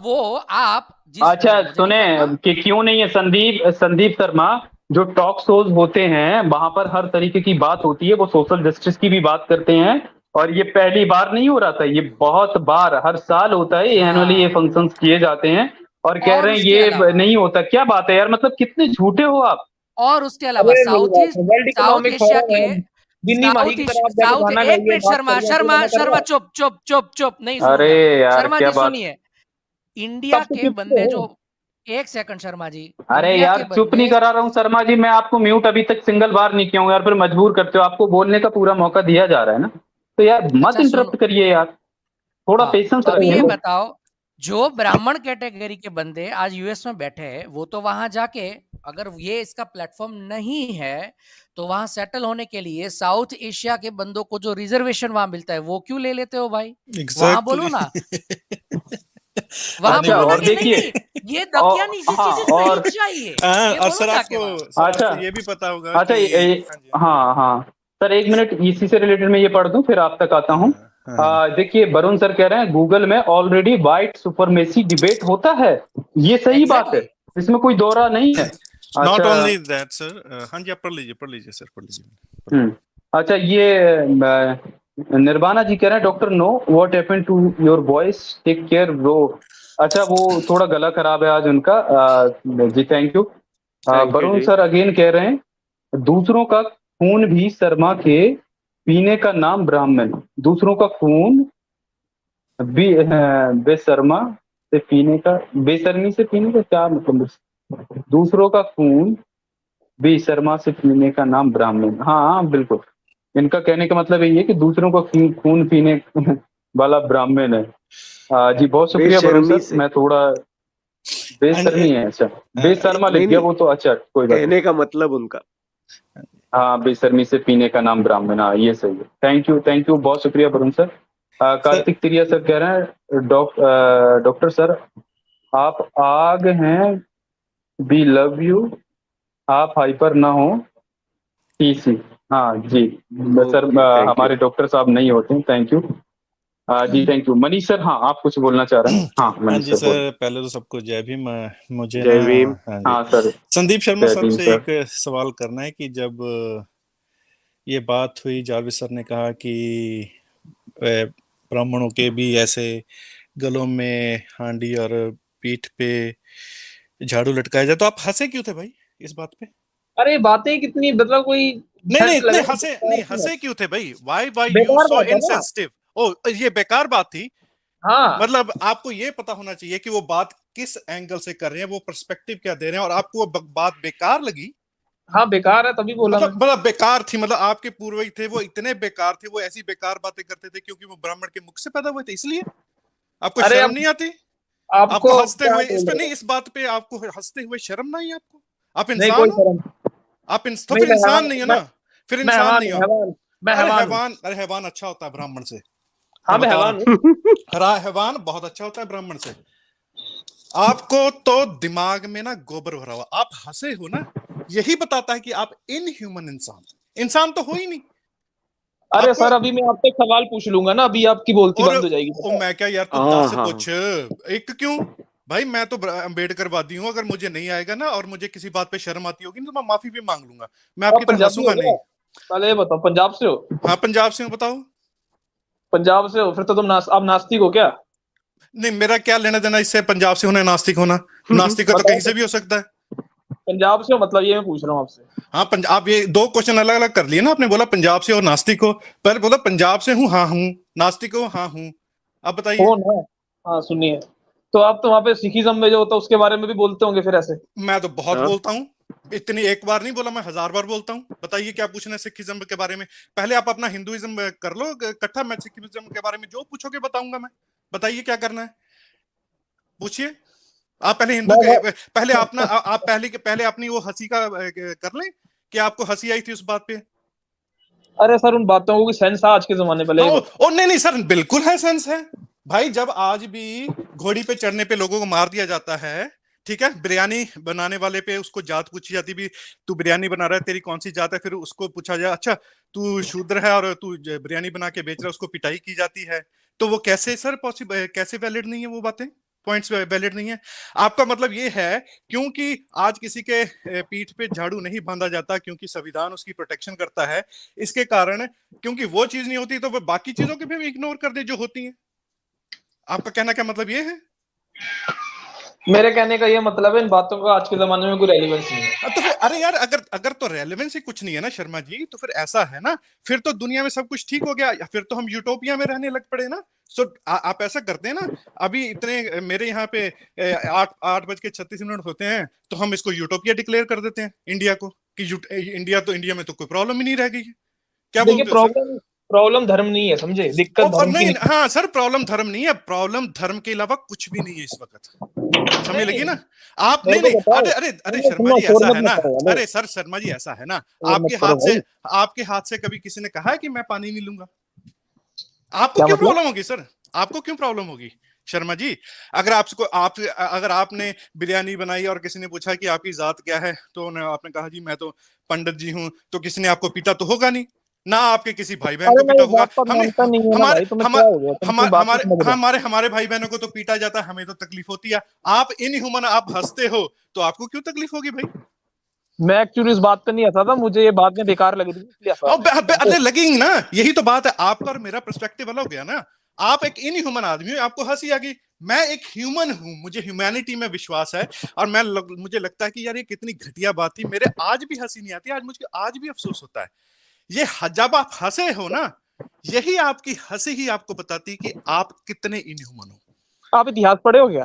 वो आप सुने कि क्यों नहीं है संदीप शर्मा, जो टॉक शोज होते हैं वहां पर हर तरीके की बात होती है, वो सोशल जस्टिस की भी बात करते हैं और ये पहली बार नहीं हो रहा था, ये बहुत बार हर साल होता है, एनुअली ये फंक्शंस किए जाते हैं और कह रहे हैं ये नहीं होता। क्या बात है यार, मतलब कितने झूठे हो आप। और उसके अलावा साउथ एशिया के शर्मा चुप नहीं, अरे यार क्या बात। इंडिया सब तो के ठीक बंदे है। जो, एक सेकंड शर्मा जी, अरे इंडिया यार के चुप नहीं बंदे, करा रहा हूँ शर्मा जी, मैं आपको म्यूट अभी तक सिंगल बार नहीं किया हूँ यार, फिर मजबूर करते हो, आपको बोलने का पूरा मौका दिया जा रहा है ना, तो यार मत अच्छा सुनो, इंटरप्ट करिए यार, थोड़ा हाँ पेशेंस तो अभी रखिए ये ना। बताओ, जो ब्राह्मण कैटेगरी के बंदे आज यूएस में बैठे हैं, वो तो वहां जाके, अगर ये इसका प्लेटफॉर्म नहीं है, तो वहां सेटल होने के लिए साउथ एशिया के बंदों को जो रिजर्वेशन वहां मिलता है, वो क्यों ले लेते हो भाई? वहां बोलो एग्जैक्टली। ना, वहां नहीं अच्छा बोलो वो ना और कि नहीं देखिए, नहीं, ये और दकियानी सी हाँ चीजें नहीं और चाहिए, हाँ, ये और बोलो जाके वहां। सर अच्छा आपको ये भी पता होगा अच्छा कि हाँ जी हाँ हाँ सर, एक मिनट इसी से रिलेटेड मैं ये पढ़ दूं फिर आप तक आता हूँ। हाँ हाँ देखिए वरुण सर कह रहे हैं गूगल में ऑलरेडी वाइट सुपरमेसी डिबेट होता है, ये सही बात है, एग्जैक्टली, इसमें कोई दोहरा नहीं है। नॉट अच्छा ओनली दैट सर। हाँ जी आप पढ़ लीजिए सर, पढ़ लीजिए पढ़ लीजिए। अच्छा ये निर्वाणा जी कह रहे हैं doctor no what happened to your voice, take care bro. अच्छा वो थोड़ा गला खराब है आज उनका, जी thank you. Thank you Varun ji. Sir again कह रहे हैं दूसरों का खून भी शर्मा के पीने का नाम ब्राह्मण, दूसरों का खून भी बेशर्मा से पीने का, बेशर्मी से पीने का क्या मतलब, दूसरों का खून बेशर्मा से पीने का नाम ब्राह्मण, हाँ हाँ बिल्कुल, इनका कहने का मतलब यही है कि दूसरों का खून पीने वाला ब्राह्मण है। जी बहुत शुक्रिया वरुण बेशर्मी सर, से। मैं थोड़ा And, बेशर्मी है, अच्छा बेशर्मा लिख नहीं गया नहीं, वो तो, अच्छा कोई बात नहीं। कहने का मतलब उनका। हाँ बेशर्मी से पीने का नाम ब्राह्मण, हाँ ये सही है, थैंक यू बहुत शुक्रिया वरुण सर। सर कार्तिक तिरिया सर कह रहे हैं डॉक्टर सर आप आग हैं, वी लव यू, आप हाइपर ना हो, टीसी। हाँ जी सर, ओके थैंक यू। हमारे डॉक्टर साहब नहीं होते हैं, थैंक यू। जी थैंक यू। मनीष सर हाँ आप कुछ बोलना चाह रहे हैं, हाँ हाँ मनीष जी सर बोल। सर, पहले तो सबको जय भीम। मुझे ना जय भीम। हाँ जी हाँ सर, संदीप शर्मा जय साहब भीम से सर। एक सवाल करना है कि जब ये बात हुई, जारविस सर ने कहा कि ब्राह्मणों के भी ऐसे गलों में हांडी और पीठ पे झाड़ू लटकाया जाए, तो आप हंसे क्यों थे भाई इस बात पे? अरे बातें कितनी, मतलब कोई नहीं नहीं झट इतने लगे ना, हंसे बेकार नहीं, सी बात। हंसे क्यों थे भाई? वाई यू बेकार सो बात है ना। इनसेंसिटिव? ओ ये बेकार बात थी। हाँ मतलब आपको ये पता होना चाहिए कि वो बात किस एंगल से कर रहे हैं, वो पर्सपेक्टिव क्या दे रहे हैं, और आपको वो बात बेकार लगी। हाँ, बेकार है तभी बोला मैं। मतलब बेकार थी, मतलब आपके पूर्वज थे वो इतने बेकार थे, वो ऐसी बेकार बातें करते थे क्योंकि वो ब्राह्मण के मुख से पैदा हुए थे, इसलिए आपको अरे शर्म अब नहीं आती? आपको आपको हंसते क्या हुए इस बोल पे रहे नहीं, हो? इस बात पे आपको हंसते हुए शर्म नहीं आपको? आप नहीं इंसान कोई हो? शर्म। तो नहीं, फिर इंसान नहीं हो ना, फिर मैं इंसान हैवान नहीं हूँ, हो। हैवान। मैं हैवान हूँ। अरे हैवान अच्छा होता है ब्राह्मण से, हाँ, मैं मैं बता रहा हैवान हूँ। हूँ। हरा हैवान बहुत अच्छा होता है ब्राह्मण से। आपको तो दिमाग में ना गोबर भरा हुआ, आप हंसे हो ना, यही बताता है कि आप इनह्यूमन इंसान तो हो ही नहीं अरे आपको। सर, अभी मैं आपसे एक सवाल पूछ लूंगा ना, अभी आपकी बोलती और बंद हो जाएगी, ओ पता है? मैं क्या यार, तू हाँ 10 हाँ पूछ, एक क्यों? भाई मैं तो अम्बेडकर वादी हूँ, अगर मुझे नहीं आएगा ना और मुझे किसी बात पे शर्म आती होगी ना, तो मैं माफी भी मांग लूंगा, मैं आप आपकी तरह पंजाबी हो हंसूंगा क्या? नहीं। पहले ये बताओ, पंजाब से हो? हाँ पंजाब से हूँ, बताओ। पंजाब से हो फिर तो तुम आप नास्तिक हो क्या? नहीं मेरा क्या लेना देना इससे, पंजाब से होना नास्तिक होना? नास्तिक तो बताओ कहीं से भी हो सकता है। पंजाब से हो, मतलब ये मैं पूछ रहा हूँ आपसे। हाँ पंजाब, ये दो क्वेश्चन अलग अलग कर लिए ना आपने, बोला पंजाब से और नास्तिक हो, पहले बोला पंजाब से हूँ हाँ हूँ, नास्तिक हो हाँ हूँ, अब बताइए। हो ना? हाँ सुनिए, तो आप तो वहाँ पे सिखिज्म में जो होता है उसके बारे में भी बोलते होंगे फिर ऐसे। मैं तो बहुत हाँ। बोलता हूँ, इतनी एक बार नहीं बोला, मैं 1000 बार बोलता हूँ। बताइए क्या पूछना है सिखिज्म के बारे में? पहले आप अपना हिंदुइज्म कर लो इकट्ठा, मैं सिखिज्म के बारे में जो पूछोगे बताऊंगा मैं। बताइए क्या करना है, पूछिए। आप पहले हिंदू मैं के, पहले अपना आप पहले अपनी वो हंसी का कर लें कि आपको हंसी आई थी उस बात पे। अरे सर, उन बातों को कोई सेंस है आज के जमाने में, हाँ ये बताओ। नहीं नहीं सर, बिल्कुल है, सेंस है भाई। जब आज भी घोड़ी पे चढ़ने पे लोगों को मार दिया जाता है, ठीक है, बिरयानी बनाने वाले पे उसको जात पूछी जाती भी, तू बिरयानी बना रहा है, तेरी कौन सी जात है, फिर उसको पूछा जाए अच्छा तू शूद्र है और तू बिरयानी बना के बेच रहा है, उसको पिटाई की जाती है। तो वो कैसे सर पॉसिबल, कैसे वैलिड नहीं है वो बातें, पॉइंट्स वैलिड नहीं है? आपका मतलब ये है क्योंकि आज किसी के पीठ पे झाड़ू नहीं बांधा जाता क्योंकि संविधान उसकी प्रोटेक्शन करता है, इसके कारण क्योंकि वो चीज नहीं होती तो वो बाकी चीजों के भी इग्नोर कर दे जो होती हैं। आपका कहना क्या मतलब ये है? मेरे कहने का ये मतलब है इन बातों का आज के जमाने में कोई रेलिवेंस नहीं है। तो फिर अरे यार, अगर अगर तो रेलेवेंस ही कुछ नहीं है ना शर्मा जी, तो फिर ऐसा है ना, फिर तो दुनिया में सब कुछ ठीक हो गया, या फिर तो हम यूटोपिया में रहने लग पड़े ना। आप ऐसा करते हैं ना, अभी इतने मेरे यहाँ पे 8:36 होते हैं, तो हम इसको यूटोपिया डिक्लेयर कर देते हैं इंडिया को, कि इंडिया में तो कोई प्रॉब्लम ही नहीं रह गई है। क्या देखिए बोलते हो सर? प्रॉब्लम धर्म नहीं है, समझे, दिक्कत और धर्म की नहीं, नहीं। हाँ सर, प्रॉब्लम धर्म नहीं है, प्रॉब्लम धर्म के अलावा कुछ भी नहीं है इस वक्त। समझ लगी ना आप? मेरे नहीं को नहीं, बताओ, अरे अरे अरे सुनो शर्मा सुनो, जी, शोर ऐसा मत है ना, मचाओ, हेलो, अरे सर शर्मा जी, ऐसा है ना, शोर मत करो भाई। आपके हाथ से कभी किसी ने कहा है कि मैं पानी नहीं लूंगा? आपको क्या क्यों मतलब? प्रॉब्लम होगी सर? आपको क्यों प्रॉब्लम होगी शर्मा जी? अगर आपने बिरयानी बनाई और किसी ने पूछा कि आपकी जात क्या है, तो आपने कहा जी मैं तो पंडित जी हूं, तो किसी ने आपको पीटा तो होगा नहीं ना, आपके किसी भाई बहन अरे को मैं पीटा इस होगा। बात पर हमने मानता नहीं है ना हमारे भाई, तुम्हें क्या हमारे हो गया, तुम कोई बात नहीं हमारे समझ रहे। हमारे हमारे भाई बहनों को तो पीटा जाता है, हमें तो तकलीफ होती है। आप इनह्यूमन, आप हंसते हो, तो आपको क्यों तकलीफ होगी भाई? मैं एक्चुअली इस बात पे नहीं हंसा था, मुझे ये बात में बेकार लग रही थी इसलिए हंसा मैं, समझे? अरे लगेंगे ना, यही तो बात है, आपका और मेरा पर्सपेक्टिव अलग हो गया ना। आप एक इनह्यूमन आदमी हो, आपको हंसी आ गई। मैं एक ह्यूमन हूं, मुझे ह्यूमैनिटी में विश्वास है, और मुझे लगता है कि यार ये कितनी घटिया बात थी, मेरे आज भी हंसी नहीं आती, मुझे आज भी अफसोस होता है। ये जब आप हंसे हो ना, यही आपकी हंसी ही आपको बताती कि आप कितने इनह्यूमन हो। आप इतिहास पढ़े हो क्या?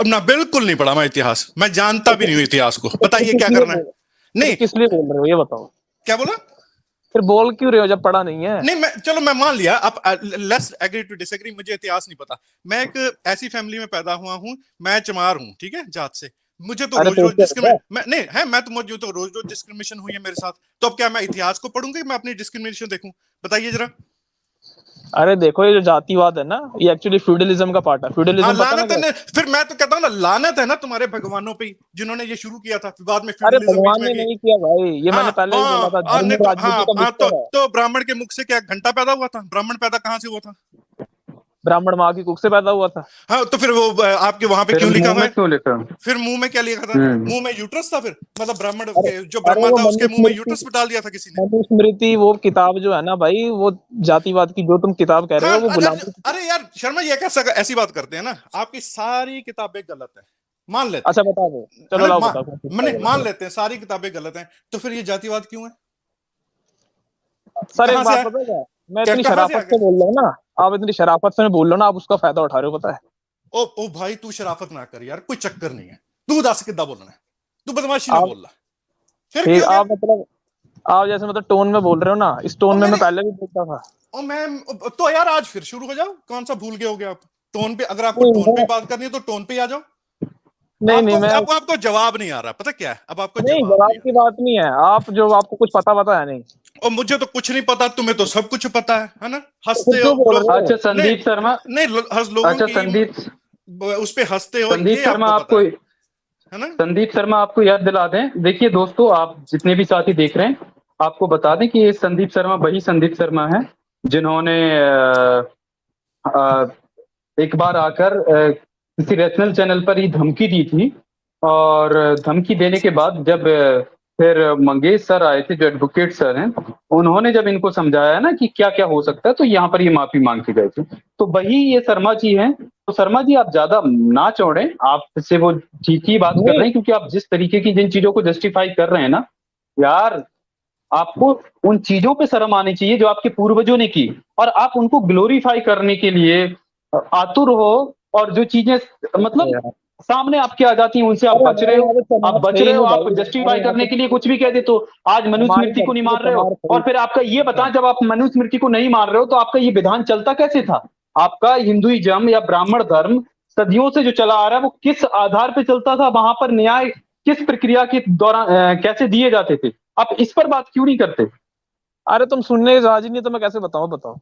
अब ना, बिल्कुल नहीं पढ़ा मैं इतिहास, मैं जानता भी नहीं हूं इतिहास को। तो बताइए क्या किस लिए करना है? फिर नहीं, किस लिए बोल रहे हो ये बताओ? क्या बोला? फिर बोल क्यों रहे हो जब पढ़ा नहीं है? नहीं, मैं मान लिया, आप लेट्स एग्री टू डिसएग्री, मुझे इतिहास नहीं पता। मैं एक ऐसी फैमिली में पैदा हुआ हूं, मैं चमार हूं, ठीक है, जात से। मुझे तो अरे रोज तो रोज उससे डिस्क्रिमिनेट, मैं है मैं तो मुझे तो रोज रोज डिस्क्रिमिनेशन हुई है मेरे साथ। तो अब क्या मैं इतिहास को पढ़ूंगा, मैं अपनी डिस्क्रिमिनेशन देखूं? बताइए जरा। अरे देखो, ये जो जातिवाद है ना, ये एक्चुअली फ्यूडलिज्म का पार्ट है। हाँ, फ्यूडलिज्म पता ना लानत है क्या? ना, फिर मैं तो कहता हूँ ना, लानत है ना तुम्हारे भगवानों पे, जिन्होंने ये शुरू किया था, फिर बाद में अरे फ्यूडलिज्म बीच भगवान में ने की। नहीं किया भाई, ये हाँ मैंने पहले ही बोला था, हाँ, धर्म नहीं और तो राजनीति का मिक्सचर है। तो ब्राह्मण के मुख से क्या घंटा पैदा हुआ था? ब्राह्मण पैदा कहाँ से हुआ था? ब्राह्मण माँ की कुख से पैदा हुआ था। हाँ, तो फिर वो आपके वहां पे फिर क्यों लिखा मुंह हुआ में है? क्यों लिखा? फिर मुंह में क्या लिखा था? मुंह में यूट्रस था फिर, मतलब ब्राह्मण अरे जो अरे ब्रह्मा वो था उसके मुंह में मनुस्मृति, यूट्रस डाल दिया था किसी ने। मनुस्मृति वो किताब जो है ना भाई, वो जातिवाद की जो तुम किताब कह रहे हाँ, हो वो अरे गुलामी की। अरे यार शर्मा, ये कैसा ऐसी बात करते हैं ना, आपकी सारी किताबें गलत है, मान लेते अच्छा हैं, बता दो, है चलो ना, लाओ बताओ कौन सी किताब गलत मान है। लेते हैं सारी किताबें गलत हैं, तो फिर ये जातिवाद क्यों है? सर एक कहां से बात आया? पता है क्या, मैं क्या इतनी कहां से आ शराफत गया? से बोल रहा हूँ ना, आप इतनी शराफत से मैं बोल रहा हूँ ना, आप उसका फायदा उठा रहे हो, पता है? ओ भाई, तू शराफत ना कर यार, कोई चक्कर नहीं है, तू दस कितना बोलना है, तू बदमाशी ना आप बोल रहा, फिर ठीक, क्यों गया? आप मतलब आप जैसे मतलब टोन में बोल रहे हो ना, इस ओ टोन में मैं मेरी पहले भी बोलता था। ओ मैं तो यार, आज फिर शुरू हो जाओ, कौन सा भूल गए होगे आप? टोन पे, अगर आपको नहीं टोन पे मैं बात करनी है तो टोन पे आ जाओ। नहीं नहीं मैं आपको जवाब नहीं आ रहा, पता क्या है, अब आपको नहीं, जवाब जवाब नहीं आ की बात नहीं है, आप जो आपको कुछ पता है नहीं, रहा। और मुझे तो कुछ नहीं पता, तुम्हें तो सब कुछ पता है ना? तो फिर हंसते हो क्यों बोल लोग। रहे अच्छा हो? नहीं संदीप शर्मा। नहीं, लोगों अच्छा की उस पे हंसते हो, संदीप ये शर्मा आपको पता आपको है ना? संदीप शर्मा आपको याद दिला दें, देखिए दोस्तों, आप जितने भी साथी देख रहे हैं, आपको बता दें कि ये संदीप शर्मा वही संदीप शर्मा है जिन्होंने अ, एक बार आकर किसी रैशनल चैनल पर ही धमकी दी थी, और धमकी देने के बाद जब फिर मंगेश सर आए थे, जो एडवोकेट सर हैं, उन्होंने जब इनको समझाया ना कि क्या क्या हो सकता है, तो यहाँ पर ये माफी मांग के गए थे। तो वही ये शर्मा जी हैं। तो शर्मा जी, आप ज्यादा ना चौड़े, आपसे वो ठीक ही बात कर रहे नहीं हैं, क्योंकि आप जिस तरीके की जिन चीजों को जस्टिफाई कर रहे हैं ना यार, आपको उन चीजों पे शर्म आनी चाहिए जो आपके पूर्वजों ने की, और आप उनको ग्लोरीफाई करने के लिए आतुर हो, और जो चीजें मतलब यार, सामने आपके आ जाती हैं उनसे आप अरे बच हमारे रहे हो। यहाँ पे आप चमार बच थे ही रहे हो, नहीं आप भाई, हमारे जस्टिफाई यहाँ करने पे के लिए कुछ भी कह देते हो। आज हमारी मनुस्मृति को नहीं धरती पे मान रहे हो, चमार थे और ही। फिर आपका ये बताएं, जब आप मनुस्मृति को नहीं मान रहे हो तो आपका ये विधान चलता कैसे था? आपका हिंदुइज्म या ब्राह्मण धर्म सदियों से जो चला आ रहा है, वो किस आधार पे चलता था? वहां पर न्याय किस प्रक्रिया के दौरान कैसे दिए जाते थे? आप इस पर बात क्यों नहीं करते? अरे तुम सुनने राजी नहीं तो मैं कैसे बताऊं, बताओ।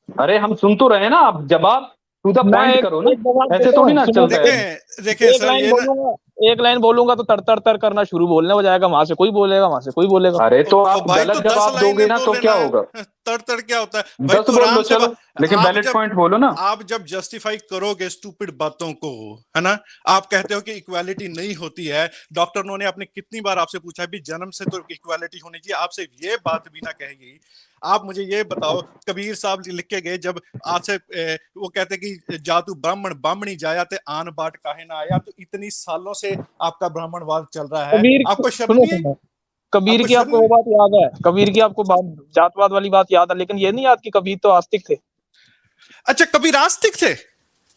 अरे हम सुन तो रहे ना, आप जवाब टू द मैं पॉइंट एक करो ना, एक जवाब ऐसे देता थोड़ी हूँ, ना सुनो, चलता है। देखें एक सर, लाइन ये ना, बोलूंगा, एक लाइन बोलूंगा तो तर तर तर करना शुरू बोलने हो जाएगा, वहां से कोई बोलेगा, वहां से कोई बोलेगा। अरे तो आप भाई गलत तो 10 जवाब दोगे लाइनें ना बोल तो लेना क्या है। होगा? तर क्या होता है भाई? 10 तो बोल आराम लो से चलो, लेकिन आप वैलिड जब पॉइंट बोलो ना। आप जब जस्टिफाई करोगे स्टूपिड बातों को, है ना, आप कहते हो कि इक्वालिटी नहीं होती है। डॉक्टर ने आपने कितनी बार आपसे पूछा भी जन्म से तो इक्वालिटी होनी चाहिए, आपसे ये बात भी ना कहेगी। आप मुझे ये बताओ, कबीर साहब लिख के गए जब आपसे वो कहते कि जातु ब्राह्मण बामणी जाया ते आन बाट काहे ना आया, तो इतनी सालों से आपका ब्राह्मणवाद चल रहा है, कबीर, आपको शर्म सुनो नहीं आई? सुनो, कबीर आपको की शर्म आपको वो नहीं? बात याद है, कबीर की आपको जातवाद वाली बात याद है, लेकिन ये नहीं याद कि कबीर तो आस्तिक थे। अच्छा, कबीर आस्तिक थे?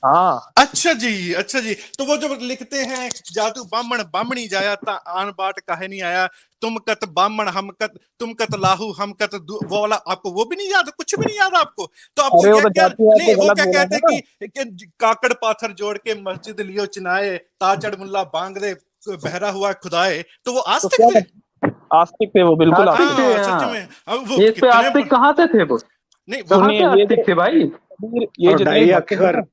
हाँ, अच्छा जी, अच्छा जी। तो वो जो लिखते हैं जातु ब्राह्मण बामणी जाया ता आन बाट काहे नहीं आया, तुम कत ब्राह्मण हम कत, तुम कत लाहू हम कत वो वाला आपको वो भी नहीं याद? कुछ भी नहीं याद आपको? तो आपको अरे वो ये तो क्या जातिवाद नहीं, तो वो गलत क्या बोला कहते था हैं ना। कि काकड़ पाथर जोड़ के मस्जिद लियो चिनाए, ताचड़ मुल्ला बांग दे बहरा हुआ खुदाए, तो वो तो आस्तिक क्या थे? आस्तिक थे वो, बिल्कुल आस्तिक थे, आस्तिक। हाँ सच हाँ। में। अब वो ये इस पे कितने आस्तिक कहाँ से थे वो? नहीं वो कहाँ सुनिए, से ये आस्तिक जो थे भाई? कबीर, ये और जितने ढाई भी भक्त थे अक्षर ना,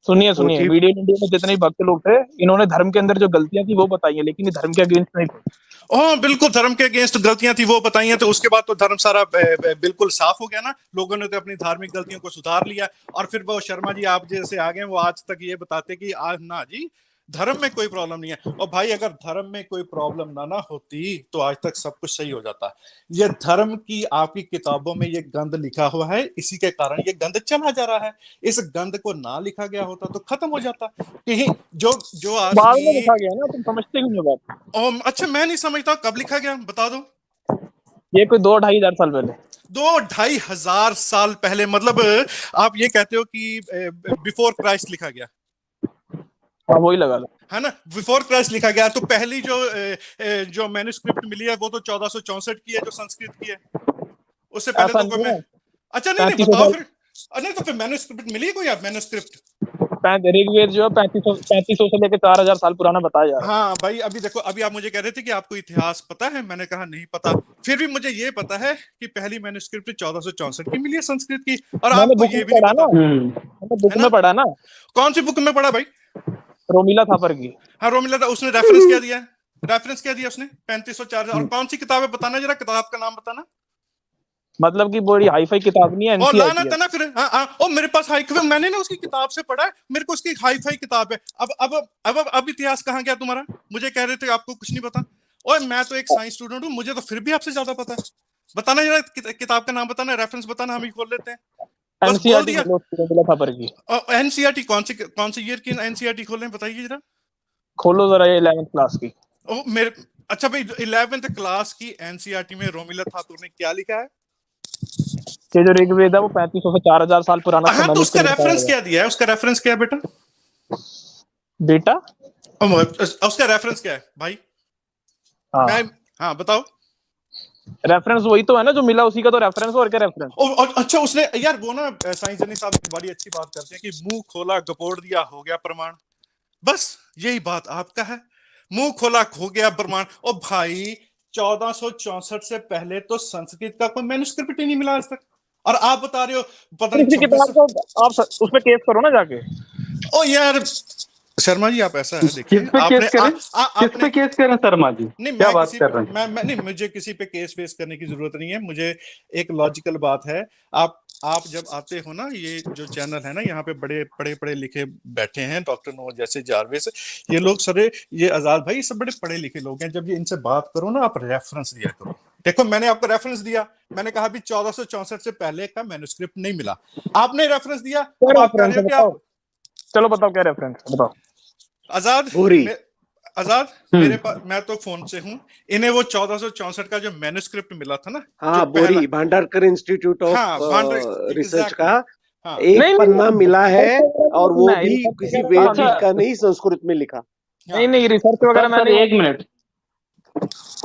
सुनिए सुनिए, पोथी। वीडियो इंडिया में जितने भी भक्त लोग थे, इन्होंने धर्म के अंदर जो गलतियां थी वो बताई है, लेकिन ये धर्म के अगेंस्ट नहीं थे। ओह बिल्कुल, धर्म के अगेंस्ट गलतियां थी वो बताई हैं, तो उसके बाद तो धर्म सारा बिल्कुल साफ हो गया ना, लोगों ने तो अपनी धार्मिक गलतियों को सुधार लिया। और फिर वो शर्मा जी आप जैसे आ गए, वो आज तक ये बताते कि आज ना जी धर्म में कोई प्रॉब्लम नहीं है। और भाई अगर धर्म में कोई प्रॉब्लम ना होती तो आज तक सब कुछ सही हो जाता। ये धर्म की आपकी किताबों में ये गंद लिखा हुआ है, इसी के कारण ये गंद चला जा रहा है। इस गंद को ना लिखा गया होता तो खत्म हो जाता। कहीं जो जो बाद में आदमी लिखा गया ना, तुम समझते ही नहीं हो बात। अच्छा मैं नहीं समझता कब लिखा गया, बता दो। ये कोई 2-2.5 हज़ार साल पहले। 2-2.5 हज़ार साल पहले, मतलब आप ये कहते हो कि बिफोर क्राइस्ट लिखा गया, हाँ वही लगा लो। है ना? बिफोर क्राइस्ट लिखा गया। तो पहली जो मैन्युस्क्रिप्ट मिली है वो तो 1464 की है, जो संस्कृत की है। उससे पहले ऐसा तो कोई नहीं है, अच्छा नहीं 3500 बताओ साल। फिर। नहीं तो फिर मैन्युस्क्रिप्ट मिली है कोई? आप मैन्युस्क्रिप्ट ऋग्वेद जो है 3500 से लेकर 4,000 साल पुराना बताया जा रहा है। हाँ भाई, अभी देखो, अभी आप मुझे कह रहे थे कि आपको इतिहास पता है, मैंने कहा नहीं पता। फिर भी मुझे ये पता है कि पहली मैन्युस्क्रिप्ट 1464 की मिली है संस्कृत की, और मैंने आपको बुक ये में भी नहीं पढ़ा ना, पता, मैंने बुक है में ना? पढ़ा ना, कौन सी बुक में पढ़ा भाई? रोमिला थापर की। हाँ रोमिला था, उसने रेफरेंस क्या दिया है? रेफरेंस क्या दिया उसने? 3504। और कौन सी किताब है बताना, जरा किताब का नाम बताना। मतलब कि बड़ी हाईफाई किताब नहीं है, और लाना एनसीईआरटी है। था ना फिर। हाँ हाँ, और मेरे पास मैंने ना उसकी किताब से पढ़ा है, मेरे को उसकी हाई फाई किताब है। अब इतिहास कहाँ गया तुम्हारा? मुझे कह रहे थे आपको कुछ नहीं पता। और मैं तो एक साइंस स्टूडेंट हूँ, मुझे तो फिर भी आपसे ज्यादा पता है। बताना जरा किताब का नाम बताना, रेफरेंस बताना, हम ही खोल लेते हैं। बस बोल एनसीईआरटी दिया। रोमिला थापर की। एनसीईआरटी कौन सी ईयर की एनसीईआरटी खोल रहे हैं बताइए जरा। खोलो जरा ये 11th क्लास की। ओ मेरे, अच्छा भाई 11th क्लास की एनसीईआरटी में रोमिला ठाकुर ने क्या लिखा है? ये जो ऋग्वेद है वो 3500 से 4,000 साल पुराना हाँ तो उसका मैन्युस्क्रिप्ट बताया रेफरेंस गया। क्या दिया है? उसका रेफरेंस क्या है बेटा? बेटा उसका रेफरेंस क्या है भाई? हाँ, मैं हाँ बताओ। रेफरेंस वही तो है ना जो मिला, उसी का तो रेफरेंस, और क्या रेफरेंस। और अच्छा उसने यार वो ना साइंस जर्नी साहब बड़ी अच्छी बात करते हैं कि मुंह खोला गपोड़ दिया हो गया प्रमाण। बस यही बात आपका है, मुंह खोला खो गया प्रमाण। और भाई 1464 से पहले तो संस्कृत का कोई मैन्युस्क्रिप्ट ही नहीं मिला आज तक, और आप बता रहे हो पता नहीं इसी 26। किताब को आप उस पे केस करो ना जाके। ओ यार शर्मा जी आप ऐसा है देखिए, किस पे आपने केस करें? किस पे केस करें शर्मा जी? नहीं क्या मैं बात किसी कर पे रहे हैं? मैं नहीं, मुझे किसी पे केस वेस करने की जरूरत नहीं है। मुझे एक लॉजिकल बात है, आप जब आते हो ना, ये जो चैनल है ना, यहाँ पे बड़े पढ़े पढ़े लिखे बैठे हैं, डॉक्टर नो जैसे जारवेस, ये लोग सारे, ये आजाद भाई, ये सब बड़े पढ़े लिखे लोग हैं। जब ये इनसे बात करो ना, आप रेफरेंस दिया करो। देखो मैंने आपको रेफरेंस दिया, मैंने कहा भी 1464 से पहले का मैन्युस्क्रिप्ट नहीं मिला, आपने रेफरेंस दिया। क्या अब आप कह रेफरेंस रहे है हो कि बताओ, आप चलो बताओ क्या रेफरेंस है बताओ। आजाद बोरी। आजाद मेरे पास, मैं तो फोन से हूँ, इन्हें वो 1464 का जो मैन्युस्क्रिप्ट मिला था ना, जो हाँ पहला, बोरी, भांडारकर इंस्टीट्यूट ऑफ हाँ रिसर्च एग्जैक्टली, का हाँ एक नहीं पन्ना नहीं, मिला है, और वो भी रिसर्च किसी वगैरह वैदिक अच्छा का नहीं, संस्कृत में लिखा। नहीं नहीं, रिसर्च वगैरह सर मैंने एक मिनट।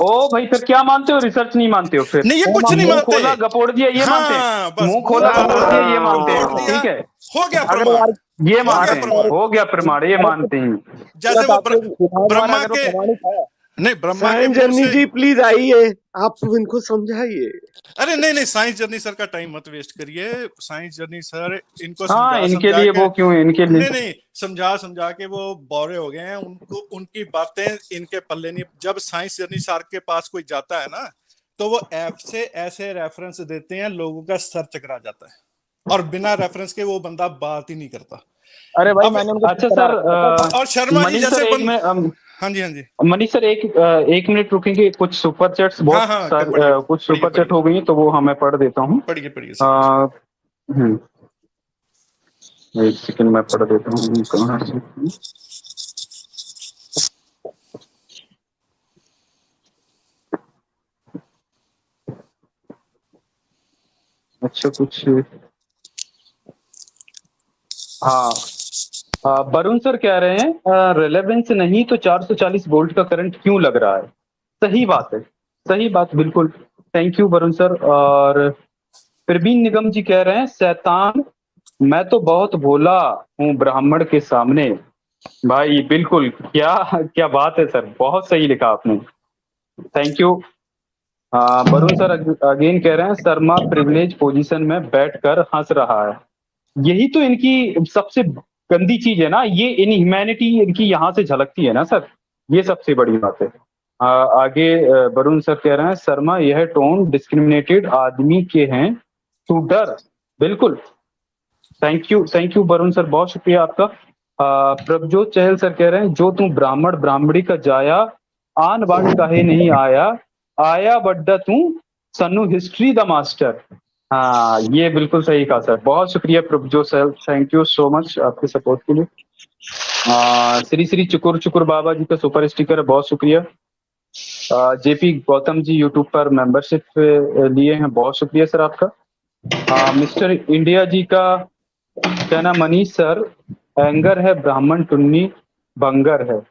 ओ भाई फिर क्या मानते हो? रिसर्च नहीं मानते हो फिर? नहीं ये कुछ नहीं मुंह मानते। खोला गपोड़ दिया ये मानते हैं? हाँ बस मुंह मुंह खोला खोला गपोड़ दिया ये मानते गपोड़ हैं, दिया, ठीक है? हो गया अगर प्रमाण, ये हो मानते गया हैं, प्रमाण। हो गया प्रमाण, ये मानते हैं। जैसे वो ब्रह्मा अगर वो के, प्रमाणित है। नहीं ब्रह्मा के सायन मुंह जर्नी से, जी प्लीज आइए, आप इनको समझाइए। अरे नहीं नहीं, साइंस जर्नी सर का टाइम मत वेस्ट करिए। साइंस जर्नी सर इनको हाँ समझा इनके समझा लिए के, वो क्यों है, इनके नहीं लिए नहीं, समझा समझा के वो बोरे हो गए हैं, उनको उनकी बातें इनके पल्ले नहीं। जब साइंस जर्नी सर के पास कोई जाता है ना, तो वो ऐप से ऐसे रेफरेंस देते हैं, लोगों का सर चकरा जाता है, और बिना रेफरेंस के वो बंदा बात ही नहीं करता। अरे भाई अब मैंने उनको अच्छा करा सर, रखा था। और शर्मा जी मनीष सर जैसे एक में हाँ जी हाँ जी, मनीष सर एक मिनट रुकेंगे, कुछ सुपर चैट्स हाँ बहुत हाँ, सारे पढ़िए कुछ पढ़िए सुपर चैट पढ़िए हो गई हैं, तो वो मैं पढ़ देता हूँ। पढ़िए पढ़िए अ, सर। हम्म, एक सेकंड मैं पढ़ देता हूँ कहाँ से। अच्छा कुछ, हाँ, वरुण सर कह रहे हैं रिलेवेंस नहीं तो 440 वोल्ट का करंट क्यों लग रहा है। सही बात है, सही बात, बिल्कुल। Thank you Varun sir. और प्रवीण निगम जी कह रहे हैं शैतान मैं तो बहुत भोला हूँ ब्राह्मण के सामने। भाई बिल्कुल, क्या क्या बात है सर, बहुत सही लिखा आपने, thank you. Varun sir again कह रहे हैं शर्मा प्रिविलेज पोजीशन में बैठकर हंस रहा है। यही तो इनकी सबसे गंदी चीज है ना, ये इनह्यूमैनिटी इनकी यहाँ से झलकती है ना सर, ये सबसे बड़ी बात है। आगे वरुण सर कह रहे हैं शर्मा यह टोन डिस्क्रिमिनेटेड आदमी के हैं तू डर। बिल्कुल, थैंक यू वरुण सर, बहुत शुक्रिया आपका। प्रभजोत चहल सर कह रहे हैं जो तू ब्राह्मण ब्राह्मणी का जाया आन बान काहे नहीं आया, आया बड्डा तू सन्नु हिस्ट्री द मास्टर। हाँ, ये बिल्कुल सही कहा सर, बहुत शुक्रिया Prabhjot sir, thank you so much आपके सपोर्ट के लिए। श्री श्री चुकुर चुकुर बाबा जी का सुपर स्टिकर है, बहुत शुक्रिया। जेपी गौतम जी यूट्यूब पर मेंबरशिप लिए हैं, बहुत शुक्रिया सर आपका। मिस्टर इंडिया जी का कहना मनीष सर एंगर है ब्राह्मण टुन्नी बंगर है।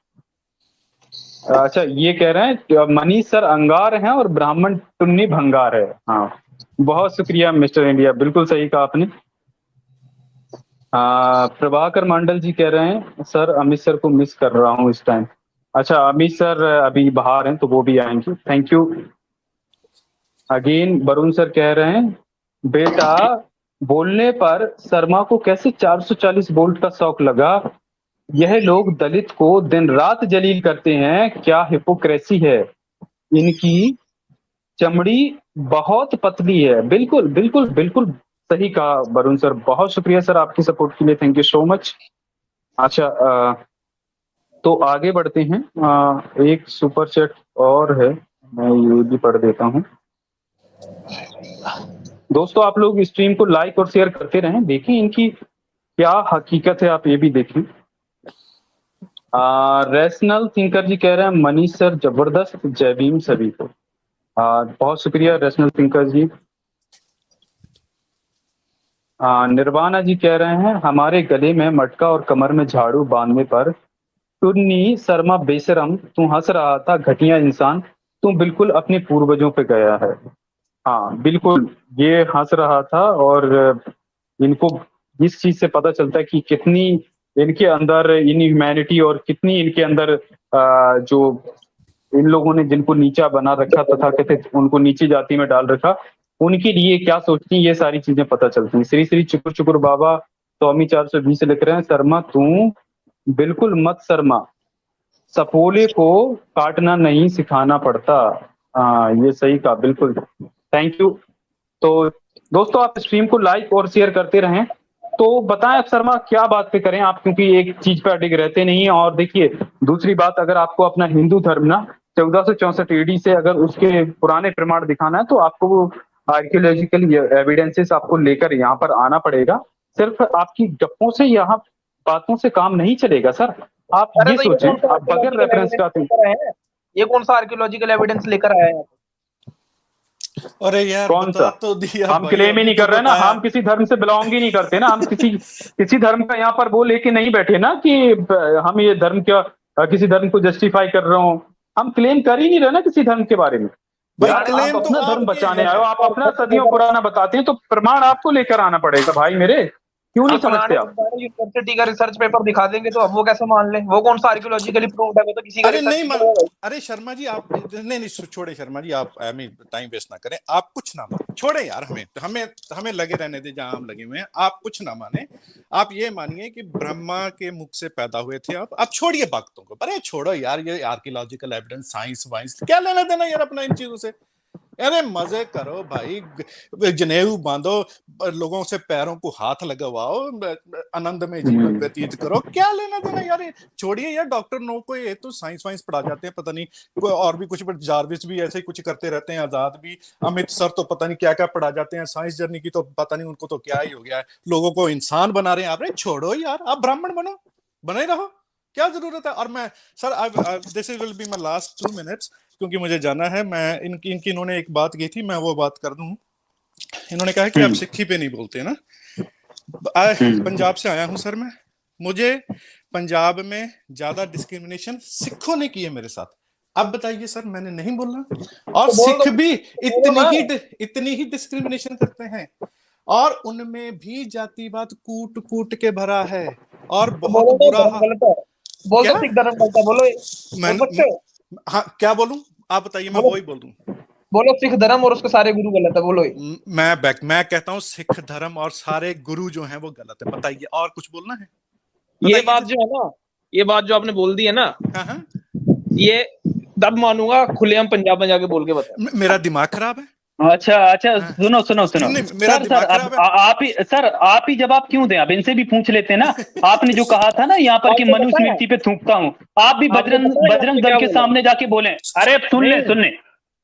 अच्छा, ये कह रहे हैं कि मनीष सर अंगार हैं और ब्राह्मण टुन्नी भंगार है। हाँ, बहुत शुक्रिया मिस्टर इंडिया, बिल्कुल सही कहा आपने। प्रभाकर मंडल जी कह रहे हैं सर अमित सर को मिस कर रहा हूँ इस टाइम। अच्छा, अमित सर अभी बाहर हैं तो वो भी आएंगे, thank you. Again Varun sir कह रहे हैं बेटा बोलने पर शर्मा को कैसे 440 वोल्ट का शौक लगा, यह लोग दलित को दिन रात जलील करते हैं, क्या हिपोक्रेसी है इनकी, चमड़ी बहुत पतली है। बिल्कुल बिल्कुल बिल्कुल सही कहा वरुण सर, बहुत शुक्रिया सर आपकी सपोर्ट के लिए, थैंक यू सो मच। अच्छा, तो आगे बढ़ते हैं। एक सुपर चैट और है, मैं ये भी पढ़ देता हूँ। दोस्तों आप लोग स्ट्रीम को लाइक और शेयर करते रहें, देखें इनकी क्या हकीकत है, आप ये भी देखें। रैशनल थिंकर जी कह रहे हैं मनीष सर जबरदस्त, जय भीम सभी को। बहुत शुक्रिया रैशनल थिंकर जी। निर्वाणा जी कह रहे हैं हमारे गले में मटका और कमर में झाड़ू बांधने पर टुन्नी शर्मा बेशरम तू हंस रहा था, घटिया इंसान तू बिल्कुल अपने पूर्वजों पे गया है। हाँ बिल्कुल, ये हंस रहा था, और इनको इस चीज से पता चलता है कि कितनी इनके अंदर इनह्यूमैनिटी और कितनी इनके अंदर जो इन लोगों ने जिनको नीचा बना रखा तथा कथित उनको नीची जाति में डाल रखा, उनके लिए क्या सोचती हैं, ये सारी चीजें पता चलती हैं। श्री श्री चुकुर चुकुर बाबा स्वामी 420 लिख रहे हैं शर्मा तू बिल्कुल मत शर्मा, सपोले को काटना नहीं सिखाना पड़ता। ये सही कहा, बिल्कुल, थैंक यू। तो दोस्तों आप स्ट्रीम को लाइक और शेयर करते रहें। तो बताएं अब शर्मा क्या बात पे करें आप, क्योंकि एक चीज पे अडिग रहते नहीं है। और देखिए दूसरी बात, अगर आपको अपना हिंदू धर्म ना 1464 एडी से अगर उसके पुराने प्रमाण दिखाना है तो आपको वो आर्कियोलॉजिकल एविडेंसेस आपको लेकर यहाँ पर आना पड़ेगा। सिर्फ आपकी गप्पों से यहाँ बातों से काम नहीं चलेगा सर, आप अरे ये तो सोचें, कौन सा आप बगैर archaeological रेफरेंस का evidence लेकर आए हैं? ये कौन सा आर्कियोलॉजिकल एविडेंस लेकर आया है? अरे यार कौन बता सा, तो दिया हम भाई, क्लेम ही अभी नहीं तो कर रहे ना, बताया। हम किसी धर्म से बिलोंग ही नहीं करते ना, हम किसी धर्म का यहाँ पर वो लेके नहीं बैठे ना कि हम ये धर्म क्या किसी धर्म को जस्टिफाई कर रहे हो, हम क्लेम कर ही नहीं रहे ना किसी धर्म के बारे में। भाई यार आप क्लेम तो अपना धर्म आपके बचाने आए हो, हैं। आप अपना सदियों पुराना बताते हैं, तो प्रमाण आपको लेकर आना पड़ेगा भाई मेरे। क्यों नहीं अब समझते फलाने आप? यूनिवर्सिटी का रिसर्च पेपर दिखा देंगे तो अब वो कैसे मान ले? वो कौन सा आर्कियोलॉजिकली प्रूव्ड है? वो तो किसी का अरे रिसर्च नहीं पेपर है भाई। अरे शर्मा जी आप नहीं नहीं छोड़े शर्मा जी, आप टाइम वेस्ट ना करें, आप कुछ ना माने, छोड़े यार, हमें हमें हमें लगे रहने दे जहां हम लगे हुए हैं, आप कुछ ना माने। आप ये मानिए कि ब्रह्मा के मुख से पैदा हुए थे आप छोड़िए बातों को, अरे छोड़ो यार, ये आर्कियोलॉजिकल एविडेंस, साइंस वाइंस क्या लेना देना यार अपना इन चीजों से। अरे मजे करो भाई, जनेऊ बांधो, लोगों से पैरों को हाथ लगवाओ, आनंद में जीवन व्यतीत करो, क्या लेना देना यार। छोड़िए यार, डॉक्टर नो को ये तो साइंस वाइंस पढ़ा जाते हैं, पता नहीं कोई और भी कुछ, जारविस भी ऐसे ही कुछ करते रहते हैं, आजाद भी, अमित सर तो पता नहीं क्या क्या पढ़ा जाते हैं, साइंस जर्नी की तो पता नहीं उनको तो क्या ही हो गया है, लोगों को इंसान बना रहे हैं आप। छोड़ो यार, आप ब्राह्मण बनो, बने रहो, क्या जरूरत है। और मैं sir this will be my last 2 minutes, क्योंकि मुझे जाना है। मैं इनकी इन्होंने एक बात की थी, मैं वो बात कर दूं। इन्होंने कहा कि आप सिक्खी पे नहीं बोलते ना। पंजाब से आया हूं सर मैं, मुझे पंजाब में ज्यादा डिस्क्रिमिनेशन सिखों ने की है मेरे साथ। अब बताइए सर, मैंने नहीं बोला? और तो बोल सिख दो, भी बोलो ना। इतनी ही डिस्क्रिमिनेशन करते हैं, और उनमें भी जातिवाद कूट कूट के भरा है, और तो बहुत बोलो तो बुरा धर्म गलत है, बोल क्या दो सिख धर्म गलत है, बोलो ये, बोल सकते हो? हाँ क्या बोलूं, आप बताइए, मैं बोलो, वही बोल दूं। बोलो सिख धर्म और उसके सारे गुरु गलत है, बोलो ये। मैं कहता हूं सिख धर्म और सारे गुरु जो हैं वो गलत है। बताइए, और कुछ बोलना है? ये बताइए बात जी। जो है ना, ये बात जो आपने बोल दी है ना, हाँ हाँ, ये तब मानूंगा खुलेआम पंजाब में जाके बोल के बता। मेरा दिमाग खराब है। अच्छा अच्छा, हाँ। सुनो सुनो सुनो नहीं, मेरा सर, दिमाग अब खराब है। आप ही सर, आप ही जवाब क्यों दें? अब इनसे भी पूछ लेते हैं ना। आपने जो कहा था ना यहाँ पर कि आपको पता है, मनुस्मृति पे थूकता हूँ, आप भी आपको बजरंग पता है बजरंग आपने दल क्या के बोला? सामने जाके बोले। अरे अब सुन ले नहीं, सुन ले,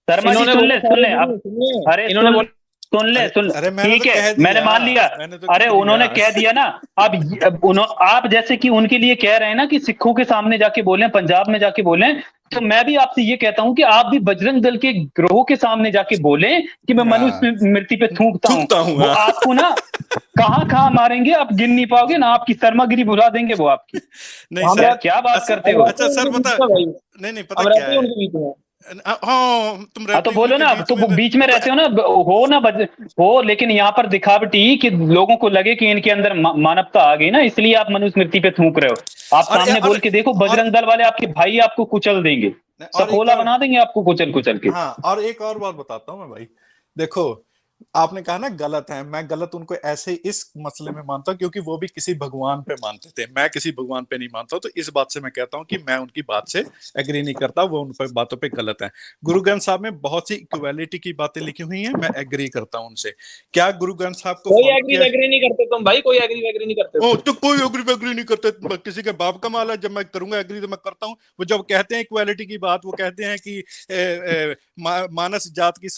शर्मा जी इन्होंने सुन बोला ले सुन सारे ले गुरु अब। सुनिए, अरे इन्होंने बोला सुन ले, अरे मैंने ठीक तो है, कह मैंने दिया, मान लिया। मैंने तो अरे कह उन्होंने दिया। कह दिया ना। आप जैसे कि उनके लिए कह रहे हैं ना कि सिखों के सामने जाके बोले, पंजाब में जाके बोले, तो मैं भी आपसे ये कहता हूं कि आप भी बजरंग दल के ग्रोह के सामने जाके बोले कि मैं हाँ, मनुस्मृति पे थूकता हूं। थूकता हूँ, वो हाँ। आपको ना कहां कहां मारेंगे आप गिन नहीं पाओगे ना, आपकी शर्मागिरी भुला देंगे वो आपकी। नहीं हम सर, रहते, क्या बात अच्छा करते हम हो? रहते अच्छा हैं सर, उनके पता बीच में भाई, नहीं पता हम क्या रहते हैं है। उनके बीच में। हाँ, तुम हाँ तो रहते हो बोलो उनके ना, बीच तो में, वो बीच में रहते हो ना, हो ना हो, लेकिन यहाँ पर दिखावटी कि लोगों को लगे कि इनके अंदर मानवता आ गई ना, इसलिए आप मनुस्मृति पे थूक रहे हो। आप और सामने बोल के देखो, और बजरंग दल वाले आपके भाई आपको कुचल देंगे, और एक सफोला और, बना देंगे आपको कुचल कुचल के। हाँ, और एक और बात बताता हूँ मैं भाई। देखो, आपने कहा ना गलत है, मैं गलत उनको ऐसे इस मसले में मानता हूँ क्योंकि वो भी किसी भगवान पे मानते थे, मैं किसी भगवान पे नहीं मानता हूँ, तो इस बात से मैं कहता हूँ कि मैं उनकी बात से एग्री नहीं करता, वो उन पर बातों पे गलत है। गुरु ग्रंथ साहब में बहुत सी इक्वालिटी की बातें लिखी हुई हैं, मैं एग्री करता हूँ उनसे। क्या गुरु ग्रंथ साहब को कोई फॉलो एग्री किया? वैग्री नहीं करते तुम भाई, कोई एग्री वैग्री नहीं करते ओ तुम। तो कोई एग्री वैग्री नहीं करते, किसी के बाप का माल है, जब मैं करूंगा एग्री तो मैं करता हूँ। वो जब कहते हैं इक्वालिटी की बात, वो कहते हैं कि मानस जात की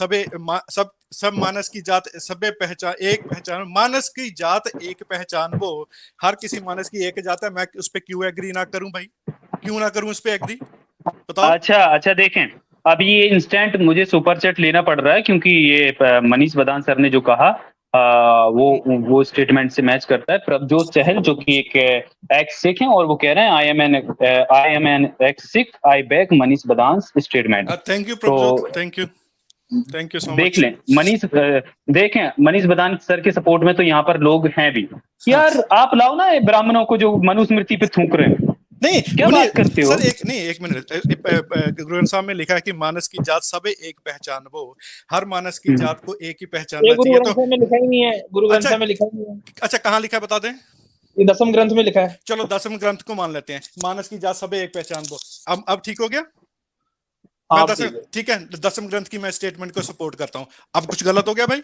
सब मानस की जात सबे पहचान, एक पहचान, मानस की जात एक पहचान, वो हर किसी मानस की एक जात है। मैं उस पर क्यों एग्री ना करूं भाई, क्यों ना करूं उस पर एग्री, बताओ। अच्छा अच्छा, देखें, अब ये इंस्टेंट मुझे सुपर चैट लेना पड़ रहा है क्योंकि ये मनीष बदान सर ने जो कहा, वो स्टेटमेंट से मैच करता है। प्रभजोत चहल जो कि एक एक्स सिख हैं, और वो कह रहे हैं I am an ex Sikh, I back Manish बदान स्टेटमेंट। थैंक यू तो प्रभजोत, थैंक यू सो देख मच। लें देखें मनीष बदान सर के सपोर्ट में तो यहाँ पर लोग हैं भी। हाँ। यार आप लाओ ना ये ब्राह्मणों को जो मनुस्मृति पे थूक रहे हैं, नहीं क्या बात करते हो? सर, एक मिनट, गुरु ग्रंथ साहब में लिखा है कि मानस की जात सबे एक पहचान, वो हर मानस की जात को एक ही ये पहचानना गुरु चाहिए। ग्रंथ तो साहब में लिखा ही नहीं है, गुरु ग्रंथ अच्छा साहब में लिखा ही नहीं है, अच्छा, कहाँ लिखा है बता दें? ये 10वें ग्रंथ में लिखा है। चलो 10वें ग्रंथ को मान लेते हैं, मानस की जात सबे एक पहचान, वो अब ठीक हो गया। मैं आप 10वें, ठीक है, 10वें ग्रंथ की मैं स्टेटमेंट को सपोर्ट करता हूँ। अब कुछ गलत हो गया भाई,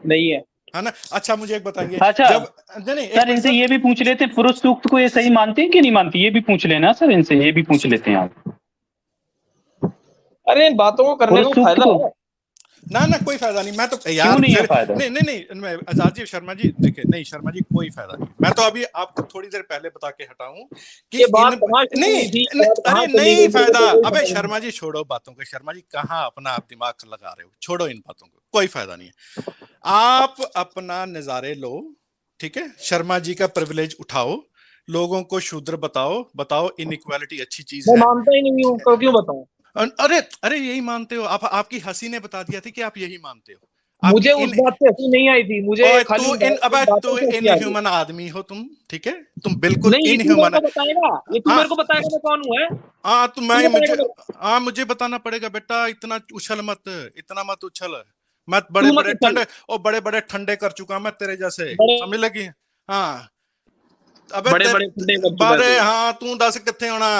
नहीं है। है ना? अच्छा मुझे एक बताइए, अच्छा जब नहीं एक सर, मिनट इनसे सर, ये भी पूछ लेते हैं, पुरुष सूक्त को ये सही मानते हैं कि नहीं मानते, ये भी पूछ लेना सर, इनसे ये भी पूछ लेते हैं आप। अरे इन बातों को करने पुरुष में सूक्त फायदा को है। ना कोई फायदा नहीं, मैं तो क्यों यार नहीं है फिर फायदा? नहीं मैं आजाद जी, शर्मा जी देखिए, नहीं शर्मा जी कोई फायदा नहीं, मैं तो अभी आपको थोड़ी देर पहले बता के हटा हूं कि ये बात इन कहाँ शुरू नहीं, हुई थी, बात कहाँ अरे चली नहीं गई, मेरे को फायदा। तो कोई अबे पता नहीं। शर्मा जी छोड़ो बातों को, शर्मा जी कहाँ अपना आप दिमाग लगा रहे हो, छोड़ो इन बातों को, कोई फायदा नहीं है। आप अपना नजारे लो, ठीक है, शर्मा जी का प्रिविलेज उठाओ, लोगों को शूद्र बताओ इनइक्वालिटी अच्छी चीज मैं है। मानता ही नहीं हूँ, क्यों बताऊं? अरे अरे यही मानते हो आप, आपकी हंसी ने बता दिया था कि आप यही मानते हो। मुझे उस बात से हंसी नहीं आई थी, मुझे ओए, खाली अबे बातों तू से हंसी आई थी। इनह्यूमन आदमी हो तुम, ठीक है, तुम बिल्कुल नहीं, ये तू मेरे इनह्यूमन को बताएगा, ये तू हाँ। मेरे को बताएगा मैं कौन हूँ, है? हाँ तो तू मैं बताएगा मुझे मेरे को, हाँ मुझे बताना पड़ेगा बेटा, इतना उछल मत, इतना मत उछल। मैं तू मत उछल। बड़े बड़े ठंडे कर चुका मैं तेरे जैसे, बड़े समझ लगी? हाँ अबे बड़े बड़े ठंडे कर चुका है बारे तू। हाँ तू दस कित्थे होना,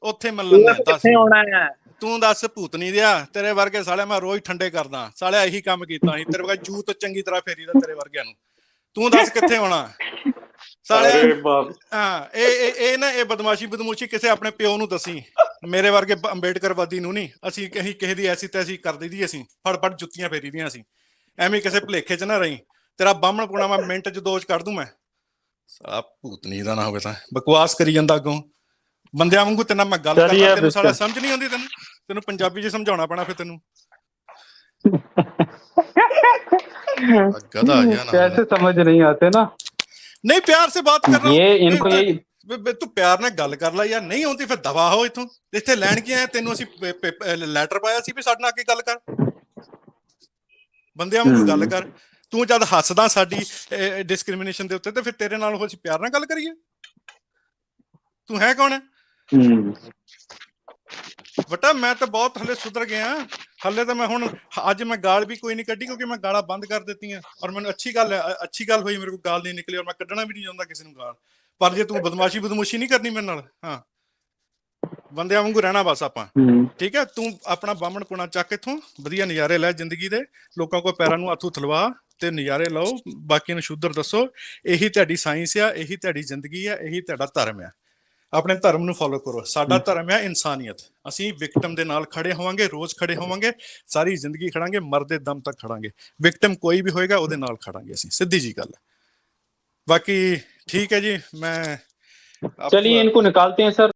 ਉੱਥੇ तू ਮਿਲਣਾ वैसे दस, कितने होना है? ਤੂੰ ਦੱਸ ਭੂਤਨੀ ਦਿਆ, ਤੇਰੇ ਵਰਗੇ ਸਾਲੇ ਮੈਂ ਰੋਜ਼ ਠੰਡੇ ਕਰਦਾ, ਸਾਲੇ ਇਹੀ ਕੰਮ ਕੀਤਾ ਸੀ ਤੇਰੇ ਵਰਗਾ ਜੂਤ ਚੰਗੀ ਤਰ੍ਹਾਂ ਫੇਰੀਦਾ ਤੇਰੇ ਵਰਗਿਆਂ ਨੂੰ, ਤੂੰ ਦੱਸ ਕਿੱਥੇ ਹੋਣਾ ਸਾਲੇ। अरे बाप ਹਾਂ ਇਹ ਨਾ ਇਹ ਬਦਮਾਸ਼ੀ ਕਿਸੇ ਆਪਣੇ ਪਿਓ ਨੂੰ ਦਸੀ, ਮੇਰੇ ਵਰਗੇ ਅੰਬੇਡਕਰਵਾਦੀ ਨੂੰ ਨਹੀਂ, ਅਸੀਂ ਕਿਸੇ ਦੀ ਐਸੀ ਤੈਸੀ ਕਰ ਦਈਦੀ, ਅਸੀਂ ਫੜ ਜੁੱਤੀਆਂ ਫੇਰੀ ਦੀਆਂ ਅਸੀਂ, ਐਵੇਂ ਕਿਸੇ ਭੁਲੇਖੇ ਚ ਨਾ ਰਹੀ, ਤੇਰਾ ਬਾਹਮਣ ਪੁਣਾ ਮੈਂ ਮਿੰਟ ਚ ਦੋਜ ਕੱਢ ਦੂੰ ਮੈਂ, ਸਾਲਾ ਭੂਤਨੀ ਦਾ ਨਾ ਹੋਵੇ ਤਾਂ ਬਕਵਾਸ ਕਰੀ ਜਾਂਦਾ ਅੱਗੋਂ ਬੰਦਿਆਂ ਵਾਂਗੂ, ਤੇਨਾਂ ਮੈਂ ਗੱਲ ਕਰਦਾ ਤੈਨੂੰ ਸਾਲਾ ਸਮਝ ਨਹੀਂ ਆਉਂਦੀ, ਤੈਨੂੰ ਪੰਜਾਬੀ ਚ ਸਮਝਾਉਣਾ ਪੈਣਾ ਫਿਰ ਤੈਨੂੰ। गधा या ना कैसे समझ नहीं आते ना, नहीं प्यार से बात कर रहा ये हूँ, इनको यही ਤੂੰ ਪਿਆਰ ਨਾਲ ਗੱਲ ਕਰ ਲੈ ਯਾਰ, ਨਹੀਂ ਆਉਂਦੀ ਫਿਰ ਦਵਾ ਹੋ ਇੱਥੋਂ, ਇੱਥੇ ਲੈਣ ਕੀ ਆਇਆ ਤੈਨੂੰ, ਅਸੀਂ ਲੈਟਰ ਪਾਇਆ ਸੀ ਵੀ ਸਾਡੇ ਨਾਲ ਆ ਕੇ ਗੱਲ ਕਰ, ਬੰਦਿਆਂ ਵਾਂਗੂ ਗੱਲ ਕਰ। ਤੂੰ ਜਦ ਹੱਸਦਾ ਸਾਡੀ ਡਿਸਕ੍ਰਿਮੀਨੇਸ਼ਨ ਦੇ ਉੱਤੇ, ਤੇ ਫਿਰ ਤੇਰੇ ਨਾਲ ਅਸੀਂ ਪਿਆਰ ਨਾਲ ਗੱਲ ਕਰੀਏ? ਤੂੰ ਹੈ ਕੌਣ? ਬੇਟਾ ਮੈਂ ਤਾਂ ਬਹੁਤ ਹਲੇ ਸੁਧਰ ਗਿਆ, ਹਲੇ ਤਾਂ ਮੈਂ ਹੁਣ ਅੱਜ ਮੈਂ ਗਾਲ ਵੀ ਕੋਈ ਨਹੀਂ ਕੱਢੀ, ਕਿਉਂਕਿ ਮੈਂ ਗਾਲਾਂ ਬੰਦ ਕਰ ਦਿੱਤੀਆਂ, ਔਰ ਮੈਨੂੰ ਅੱਛੀ ਗੱਲ ਹੋਈ ਮੇਰੇ ਕੋਲ ਗਾਲ ਨਹੀਂ ਨਿਕਲੀ, ਔਰ ਮੈਂ ਕੱਢਣਾ ਵੀ ਨਹੀਂ ਚਾਹੁੰਦਾ ਕਿਸੇ ਨੂੰ ਗਾਲ। ਪਰ ਜੇ ਤੂੰ ਬਦਮਾਸ਼ੀ ਨਹੀਂ ਕਰਨੀ ਮੇਰੇ ਨਾਲ, ਹਾਂ ਬੰਦਿਆਂ ਵਾਂਗੂ ਰਹਿਣਾ ਬਸ ਆਪਾਂ, ਠੀਕ ਹੈ? ਤੂੰ ਆਪਣਾ ਬਾਹਮਣ ਪੁਣਾ ਚੱਕ ਇੱਥੋਂ, ਵਧੀਆ ਨਜ਼ਾਰੇ ਲੈ ਜ਼ਿੰਦਗੀ ਦੇ, ਲੋਕਾਂ ਕੋਲ ਪੈਰਾਂ ਨੂੰ ਹੱਥ ਥਲਵਾ ਤੇ ਨਜ਼ਾਰੇ ਲਓ, ਬਾਕੀ ਨੂੰ ਸ਼ੁੱਧਰ ਦੱਸੋ। ਇਹੀ ਤੁਹਾਡੀ ਸਾਇੰਸ ਆ, ਇਹੀ ਤੁਹਾਡੀ ਜ਼ਿੰਦਗੀ ਆ, ਇਹੀ ਤੁਹਾਡਾ ਧਰਮ ਆ। ਆਪਣੇ ਧਰਮ ਨੂੰ ਫੋਲੋ ਕਰੋ। ਸਾਡਾ ਧਰਮ ਹੈ ਇਨਸਾਨੀਅਤ। ਅਸੀਂ ਵਿਕਟਮ ਦੇ ਨਾਲ ਖੜੇ ਹੋਵਾਂਗੇ, ਰੋਜ਼ ਖੜੇ ਹੋਵਾਂਗੇ, ਸਾਰੀ ਜ਼ਿੰਦਗੀ ਖੜਾਂਗੇ, ਮਰਦੇ ਦਮ ਤੱਕ ਖੜਾਂਗੇ। ਵਿਕਟਮ ਕੋਈ ਵੀ ਹੋਏਗਾ ਉਹਦੇ ਨਾਲ ਖੜਾਂਗੇ ਅਸੀਂ, ਸਿੱਧੀ ਜੀ ਗੱਲ। ਬਾਕੀ ਠੀਕ है जी, मैं चलिए इनको निकालते हैं सर।